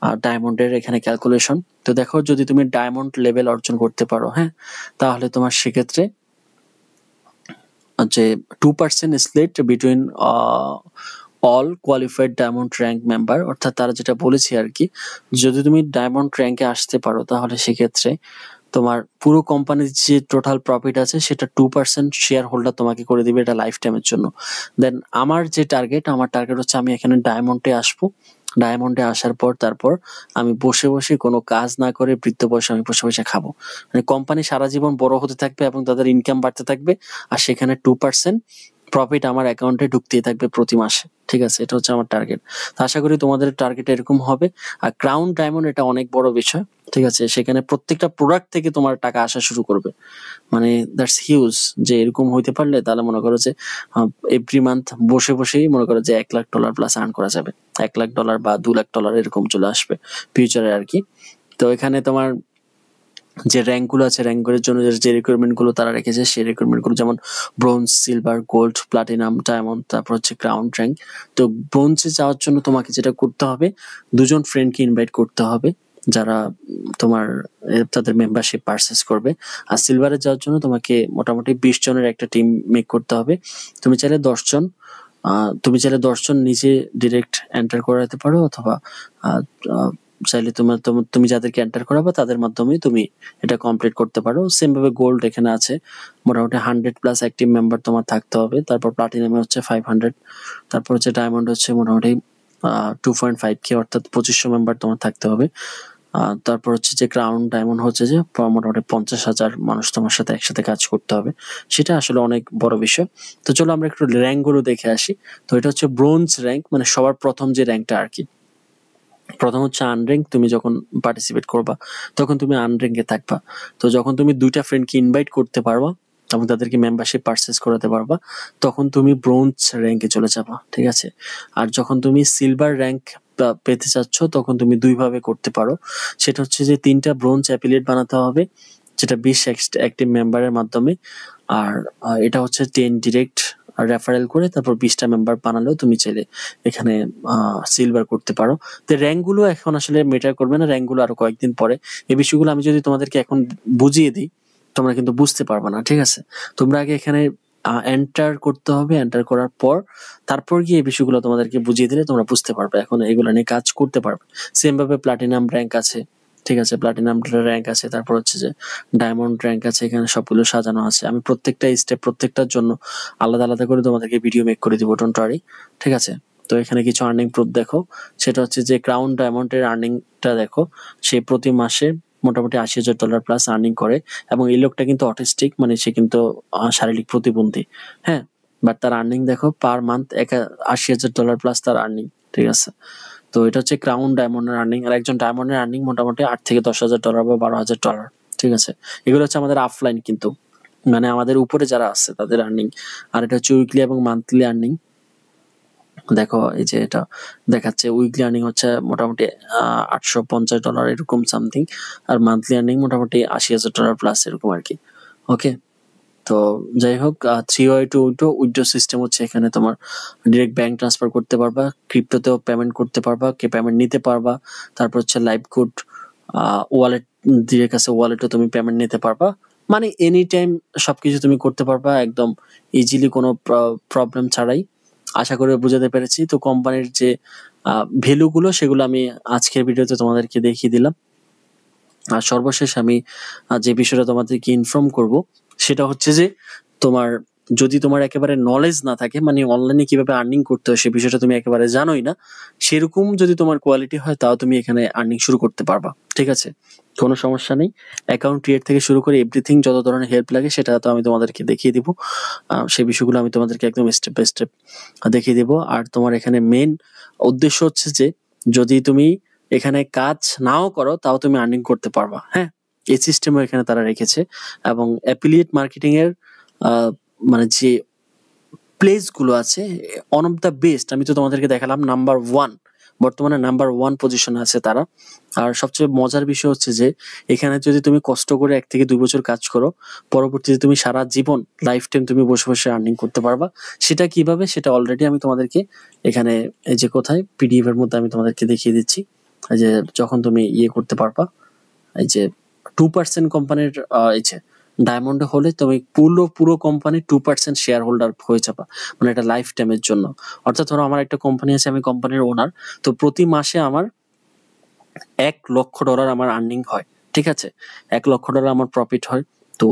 আর ডায়মন্ডের এখানে ক্যালকুলেশন। তো দেখো, যদি তুমি ডায়মন্ড লেভেল অর্জন করতে পারো, হ্যাঁ, তাহলে তোমার সেক্ষেত্রে যে 2% split between all qualified diamond rank member, অর্থাৎ তারা যেটা বলেছে আর কি, যদি তুমি ডায়মন্ড র্যাঙ্কে আসতে পারো তাহলে সেক্ষেত্রে তোমার পুরো কোম্পানির যে টোটাল প্রফিট আছে সেটা 2% শেয়ার হোল্ডার তোমাকে করে দিবে, এটা লাইফ টাইমের জন্য। দেন আমার টার্গেট হচ্ছে আমি এখানে ডায়মন্ডে আসবো। ডায়মন্ডে আসার পর তারপর আমি বসে বসে কোনো কাজ না করে বৃদ্ধ বয়সে আমি বসে বসে খাবো। মানে কোম্পানি সারা জীবন বড় হতে থাকবে এবং তাদের ইনকাম বাড়তে থাকবে, আর সেখানে 2% প্রফিট আমার অ্যাকাউন্টে ঢুকতেই থাকবে প্রতি মাসে। ঠিক আছে, এটা হচ্ছে আমার টার্গেট। আশা করি তোমাদের টার্গেট এরকম হবে। আর ক্রাউন ডায়মন্ড এটা অনেক বড় বিষয়। ঠিক আছে, সেখানে প্রত্যেকটা প্রোডাক্ট থেকে তোমার টাকা আসা শুরু করবে, মানে দ্যাটস হিউজ। যে এরকম হইতে পারলে তাহলে মনে করো যে এভরি মান্থ বসে বসেই মনে করো যে $1,00,000 প্লাস আর্ন করা যাবে। $1,00,000 বা $2,00,000 এরকম চলে আসবে ফিউচারে আর কি। তো এখানে তোমার যে র্যাঙ্ক গুলো আছে, র্যাঙ্কের জন্য যে রিকোয়ারমেন্ট গুলো তারা রেখেছে, সেই রিকোয়ারমেন্ট গুলো যেমন bronze, silver, gold, platinum, diamond, তারপর হচ্ছে ক্রাউন র্যাঙ্ক। তো ব্রোঞ্জে যাওয়ার জন্য তোমাকে যেটা করতে হবে, 2জন ফ্রেন্ডকে ইনভাইট করতে হবে যারা তোমার তাদের মেম্বারশিপ পারচেস করবে। আর সিলভারে যাওয়ার জন্য তোমাকে মোটামুটি 20 জনের একটা টিম মেক করতে হবে। তুমি চাইলে 10 জন নিজে ডিরেক্ট এন্টার করাতে পারো, অথবা চাইলে তুমি যাদেরকে এন্টার করাবে তাদের মাধ্যমে তুমি এটা কমপ্লিট করতে পারো। সেম ভাবে গোল্ড এখানে আছে, মোটামুটি 100+ অ্যাক্টিভ মেম্বার তোমার থাকতে হবে। তারপর প্লাটিনামে হচ্ছে 500, তারপর হচ্ছে ডায়মন্ড হচ্ছে মোটামুটি 2.5K, অর্থাৎ 2500 মেম্বার তোমার থাকতে হবে। তারপর হচ্ছে যে ক্রাউন ডায়মন্ড হচ্ছে যে মোটামুটি 50,000 মানুষ তোমার সাথে একসাথে কাজ করতে হবে। সেটা আসলে অনেক বড় বিষয়। তো চলো আমরা একটু র্যাঙ্ক গুলো দেখে আসি। তো এটা হচ্ছে ব্রোঞ্জ র্যাঙ্ক, মানে সবার প্রথম যে র্যাঙ্কটা আর কি। প্রথম হচ্ছে আনর্যাঙ্ক, তুমি যখন পার্টিসিপেট করবা তখন তুমি আনর্যাঙ্কে থাকবা। তো যখন তুমি 2টা ফ্রেন্ডকে ইনভাইট করতে পারবা এবং তাদেরকে মেম্বারশিপ পারচেস করাতে পারবা, তখন তুমি ব্রোঞ্জ র্যাঙ্কে চলে যাবা। ঠিক আছে, আর যখন তুমি সিলভার র্যাঙ্ক পেতে চাচ্ছ তখন তুমি 2 ভাবে করতে পারো। সেটা হচ্ছে যে 3টা ব্রোঞ্জ অ্যাফিলিয়েট বানাতে হবে, যেটা 20 অ্যাক্টিভ মেম্বারের মাধ্যমে। আর এটা হচ্ছে 10 ডিরেক্ট রেফারেল করে তারপর 20টা মেম্বার বানালেও তুমি চাইলে এখানে সিলভার করতে পারো। তো র্যাঙ্ক গুলো এখন আসলে ম্যাটার করবে না, র্যাঙ্ক গুলো আরো কয়েকদিন পরে। এই বিষয়গুলো আমি যদি তোমাদেরকে এখন বুঝিয়ে দিই তোমরা কিন্তু বুঝতে পারবে না, ঠিক আছে? তোমরা আগে এখানে এন্টার করতে হবে, এন্টার করার পর তারপর গিয়ে এই বিষয়গুলো তোমাদেরকে বুঝিয়ে দিলে তোমরা বুঝতে পারবে, এখন এগুলো নিয়ে কাজ করতে পারবে। সেম ভাবে প্লাটিনাম র্যাঙ্ক আছে, ঠিক আছে, প্লাটিনাম র্যাঙ্ক আছে, তারপর হচ্ছে যে ডায়মন্ড র্যাঙ্ক আছে, এখানে সবগুলো সাজানো আছে। আমি প্রত্যেকটা স্টেপ প্রত্যেকটার জন্য আলাদা আলাদা করে তোমাদেরকে ভিডিও মেক করে দিব, ডোন্ট ওয়ারি, ঠিক আছে? তো এখানে কিছু আর্নিং প্রুফ দেখো, সেটা হচ্ছে যে ক্রাউন ডায়মন্ডের আর্নিংটা দেখো, সে প্রতি মাসে মোটামুটি $80,000 প্লাস আর্নিং করে, এবং এই লোকটা কিন্তু অটিস্টিক, মানে সে কিন্তু শারীরিক প্রতিবন্ধী, হ্যাঁ, বাট তার আর্নিং দেখো পার মান্থ $80,000 প্লাস তার আর্নিং, ঠিক আছে? তো এটা হচ্ছে ক্রাউন ডায়মন্ডের আর্নিং, আর একজন ডায়মন্ডের আর্নিং মোটামুটি $8,000 থেকে $10,000 বা $12,000, ঠিক আছে? এগুলো হচ্ছে আমাদের অফলাইন, কিন্তু মানে আমাদের উপরে যারা আছে তাদের আর্নিং। আর এটা হচ্ছে উইকলি এবং মান্থলি আর্নিং। দেখো এই যে এটা দেখাচ্ছে উইকলি আর্নিং হচ্ছে মোটামুটি $850 এরকম সামথিং, আর মান্থলি আর্নিং মোটামুটি $80,000 প্লাস এরকম আর কি। ওকে, তো যাই হোক, 3 টু উইথড্র সিস্টেম হচ্ছে, এখানে তোমার ডিরেক্ট ব্যাংক ট্রান্সফার করতে পারবা, ক্রিপ্টোতেও পেমেন্ট করতে পারবা, পেমেন্ট নিতে পারবা। তারপর হচ্ছে লাইভ কোড ওয়ালেট, ডিরেক্ট আছে ওয়ালেটও তুমি পেমেন্ট নিতে পারবা, মানে এনি টাইম সবকিছু তুমি করতে পারবা একদম ইজিলি, কোনো প্রবলেম ছাড়াই। আশা করি বুঝাতে পেরেছি। তো কোম্পানির যে ভ্যালুগুলো সেগুলো আমি আজকের ভিডিওতে তোমাদেরকে দেখিয়ে দিলাম। আর সর্বশেষ আমি যে বিষয়টা তোমাদেরকে ইনফর্ম করব সেটা হচ্ছে যে তোমার যদি তোমার একেবারে নলেজ না থাকে, মানে অনলাইনে কিভাবে আর্নিং করতে হয় সে বিষয়টা তুমি একেবারে জানোই না, সেরকম যদি তোমার কোয়ালিটি হয় তাও তুমি এখানে আর্নিং শুরু করতে পারবা, ঠিক আছে? কোনো সমস্যা নেই। অ্যাকাউন্ট ক্রিয়েট থেকে শুরু করে এভরিথিং যত ধরনের হেল্প লাগে সেটা তো আমি তোমাদেরকে দেখিয়ে দিব। সেই বিষয়গুলো আমি তোমাদেরকে একদম স্টেপ বাই স্টেপ দেখিয়ে দিব। আর তোমার এখানে মেন উদ্দেশ্য হচ্ছে যে যদি তুমি এখানে কাজ নাও করো তাও তুমি আর্নিং করতে পারবা, হ্যাঁ, এই সিস্টেমও এখানে তারা রেখেছে। এবং অ্যাফিলিয়েট মার্কেটিং এর মানে যে প্লেস গুলো আছে, ওয়ান অফ দ্য বেস্ট, আমি তো তোমাদেরকে দেখালাম নাম্বার 1, বর্তমানে নাম্বার 1 পজিশনে আছে তারা। আর সবচেয়ে মজার বিষয় হচ্ছে যে এখানে যদি তুমি কষ্ট করে 1 থেকে 2 বছর কাজ করো, পরবর্তীতে তুমি সারা জীবন লাইফ টাইম তুমি বসে বসে আর্নিং করতে পারবা। সেটা কিভাবে, সেটা অলরেডি আমি তোমাদেরকে এখানে এই যে কোথায় পিডিএফ এর মধ্যে আমি তোমাদেরকে দেখিয়ে দিচ্ছি। এই যে যখন তুমি ইয়ে করতে পারবা, এই যে 2% কোম্পানির এই যে ডায়মন্ডে হলে তুমি পুরো কোম্পানির 2% শেয়ার হোল্ডার হয়ে যাবা, মানে এটা লাইফ টাইমের জন্য। অর্থাৎ ধরো আমার একটা কোম্পানি আছে, আমি কোম্পানির ওনার, তো প্রতি মাসে আমার $1,00,000 আমার আর্নিং হয়, ঠিক আছে? $1,00,000 আমার প্রফিট হয়। তো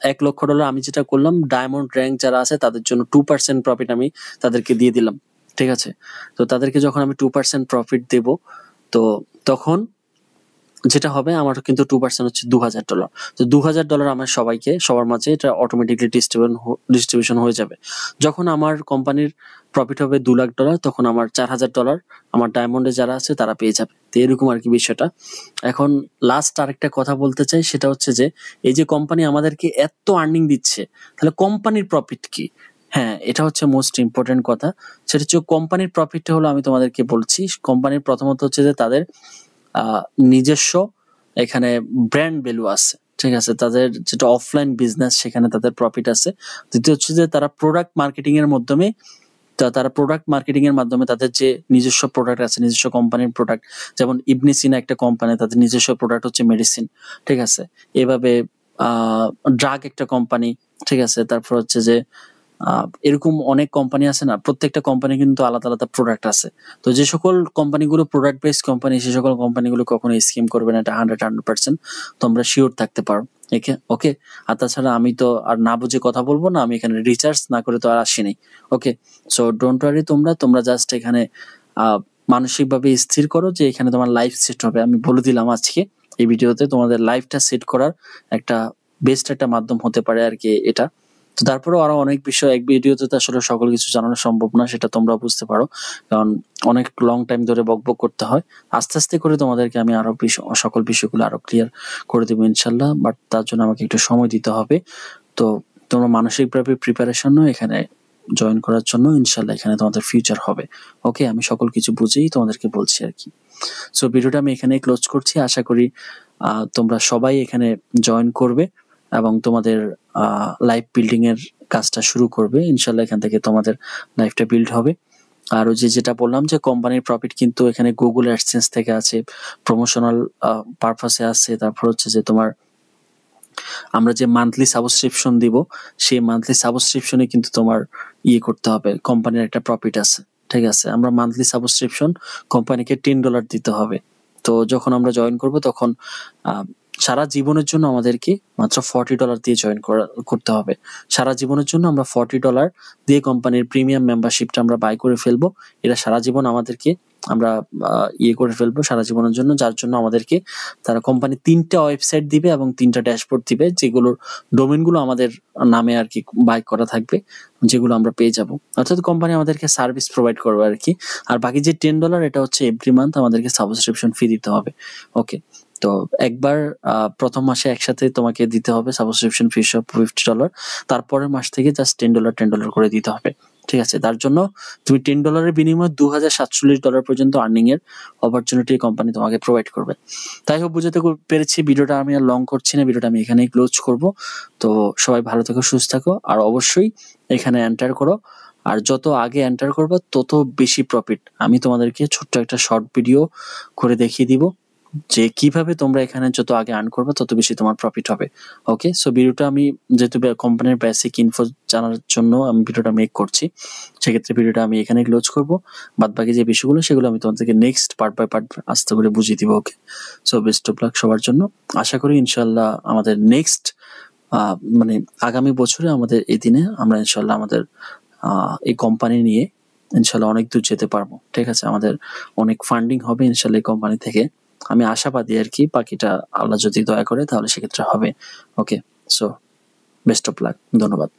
$1,00,000 আমি যেটা করলাম, ডায়মন্ড র্যাঙ্ক যারা আছে তাদের জন্য 2% প্রফিট আমি তাদেরকে দিয়ে দিলাম, ঠিক আছে? তো তাদেরকে যখন আমি 2% প্রফিট দেব, তো তখন যেটা হবে আমার কিন্তু 2% হচ্ছে $2,000। তো $2,000 আমার সবাইকে সবার মাঝে এটা অটোমেটিকলি ডিস্ট্রিবিউশন হয়ে যাবে। যখন আমার কোম্পানির প্রফিট হবে $2,00,000 তখন আমার $4,000 আমার ডায়মন্ডে যারা আছে তারা পেয়ে যাবে। তো এরকম আর কি বিষয়টা। এখন লাস্ট আরেকটা কথা বলতে চাই, সেটা হচ্ছে যে এই যে কোম্পানি আমাদেরকে এত আর্নিং দিচ্ছে, তাহলে কোম্পানির প্রফিট কি? হ্যাঁ, এটা হচ্ছে মোস্ট ইম্পর্টেন্ট কথা। সেটা হচ্ছে কোম্পানির প্রফিটটা হলো, আমি তোমাদেরকে বলছি, কোম্পানির প্রথমত হচ্ছে যে তাদের নিজস্ব এখানে ব্র্যান্ড ভ্যালু আছে, ঠিক আছে? তাদের যেটা অফলাইন বিজনেস সেখানে তাদের প্রফিট আছে। দ্বিতীয় হচ্ছে যে তারা প্রোডাক্ট মার্কেটিং এর মাধ্যমে তাদের যে নিজস্ব প্রোডাক্ট আছে, নিজস্ব কোম্পানির প্রোডাক্ট, যেমন ইবনে সিনা একটা কোম্পানি, তাদের নিজস্ব প্রোডাক্ট হচ্ছে মেডিসিন, ঠিক আছে? এভাবে ড্রাগ একটা কোম্পানি, ঠিক আছে? তারপর হচ্ছে যে এরকম অনেক কোম্পানি আছে না, প্রত্যেকটা কোম্পানি কিন্তু আলাদা আলাদা প্রোডাক্ট আছে। তো যে সকল কোম্পানিগুলো প্রোডাক্ট বেসড কোম্পানি, সে সকল কোম্পানিগুলো কখনো স্কিম করবে না, এটা 100% তোমরা শিওর থাকতে পারো। ওকে। আর তাছাড়া আমি তো আর না বুঝে কথা বলবো না, আমি এখানে রিসার্চ না করে তো আর আসিনি। ওকে, সো ডোন্ট ওয়ারি, তোমরা জাস্ট এখানে মানসিকভাবে স্থির করো যে এখানে তোমার লাইফ সেট হবে। আমি বলে দিলাম আজকে এই ভিডিওতে তোমাদের লাইফটা সেট করার একটা বেস্ট একটা মাধ্যম হতে পারে আর কি এটা। তো তারপরেও আরো অনেক বিষয়, এক ভিডিওতে তো আসলে সকল কিছু জানানো সম্ভব না, সেটা তোমরা বুঝতে পারো, কারণ অনেক লং টাইম ধরে বকবক করতে হয়। আস্তে আস্তে করে তোমাদেরকে আমি আরো সকল বিষয়গুলো আরো ক্লিয়ার করে দেবো ইনশাল্লাহ, বাট তার জন্য আমাকে একটু সময় দিতে হবে। তো তোমরা মানসিকভাবে প্রিপারেশন নাও এখানে জয়েন করার জন্য, ইনশাল্লাহ এখানে তোমাদের ফিউচার হবে। ওকে, আমি সকল কিছু বুঝেই তোমাদেরকে বলছি আর কি। সো ভিডিওটা আমি এখানে ক্লোজ করছি। আশা করি তোমরা সবাই এখানে জয়েন করবে এবং তোমাদের লাইফ বিল্ডিং এর কাজটা শুরু করবে। ইনশাল্লাহ এখান থেকে তোমাদের লাইফটা বিল্ড হবে। আর ওই যেটা বললাম যে কোম্পানির প্রফিট কিন্তু এখানে গুগল অ্যাডসেন্স থেকে আছে, প্রমোশনাল পারপাসে আছে, তারপর হচ্ছে যে তোমার আমরা যে মান্থলি সাবস্ক্রিপশন দিব সেই মান্থলি সাবস্ক্রিপশনে কিন্তু তোমার করতে হবে, কোম্পানির একটা প্রফিট আছে, ঠিক আছে। আমরা মান্থলি সাবস্ক্রিপশন কোম্পানিকে $10 দিতে হবে। তো যখন আমরা জয়েন করব তখন সারা জীবনের জন্য আমাদেরকে মাত্র $40 দিয়ে জয়েন করতে হবে। সারা জীবনের জন্য আমরা $40 দিয়ে কোম্পানির প্রিমিয়াম মেম্বারশিপটা আমরা বাই করে ফেলবো। এটা সারা জীবন আমাদেরকে আমরা করে ফেলবো সারা জীবনের জন্য, যার জন্য আমাদেরকে তারা কোম্পানি 3টা ওয়েবসাইট দিবে এবং 3টা ড্যাশবোর্ড দিবে, যেগুলোর ডোমেনগুলো আমাদের নামে আর কি বাই করা থাকবে, যেগুলো আমরা পেয়ে যাব। অর্থাৎ কোম্পানি আমাদেরকে সার্ভিস প্রোভাইড করবে আর কি। আর বাকি যে $10 এটা হচ্ছে এভরি মান্থ আমাদেরকে সাবস্ক্রিপশন ফি দিতে হবে। ওকে, তো একবার প্রথম মাসে একসাথে তোমাকে দিতে হবে সাবস্ক্রিপশন ফি সব $50। তারপরের মাস থেকে জাস্ট $10 করে দিতে হবে, ঠিক আছে। তার জন্য তুমি $10 বিনিময়ে $2,047 পর্যন্ত আর্নিং এর অপরচুনিটি কোম্পানি তোমাকে প্রোভাইড করবে। তাই হোক বুঝাতে পেরেছি। ভিডিওটা আমি আর লং করছি না, ভিডিওটা আমি এখানেই ক্লোজ করব। তো সবাই ভালো থেকো, সুস্থ থাকো, আর অবশ্যই এখানে এন্টার করো। আর যত আগে এন্টার করবে তত বেশি প্রফিট। আমি তোমাদেরকে ছোট্ট একটা শর্ট ভিডিও করে দেখিয়ে দিব যে কিভাবে তোমরা এখানে যত আগে আর্ন করবে তত বেশি তোমার প্রফিট হবে। ওকে, সো ভিডিওটা আমি যেহেতু কোম্পানির বেসিক ইনফো জানার জন্য আমি ভিডিওটা মেক করছি, সেক্ষেত্রে ভিডিওটা আমি এখানে ক্লোজ করব। বাদ বাকি যে বিষয়গুলো সেগুলো আমি তোমাদেরকে নেক্সট পার্ট বাই পার্ট আস্তে করে বুঝিয়ে দিব। ওকে, সো বেস্ট অফ লাক সবার জন্য। আশা করি ইনশাল্লাহ আমাদের নেক্সট মানে আগামী বছরে আমাদের এই দিনে আমরা ইনশাল্লাহ আমাদের এই কোম্পানি নিয়ে ইনশাল্লাহ অনেক দূর যেতে পারবো, ঠিক আছে। আমাদের অনেক ফান্ডিং হবে ইনশাল্লাহ এই কোম্পানি থেকে, আমি আশাবাদী আর কি। বাকিটা আল্লাহ যদি দয়া করে তাহলে সেক্ষেত্রে হবে। ওকে, সো বেস্ট অফ লাক, ধন্যবাদ।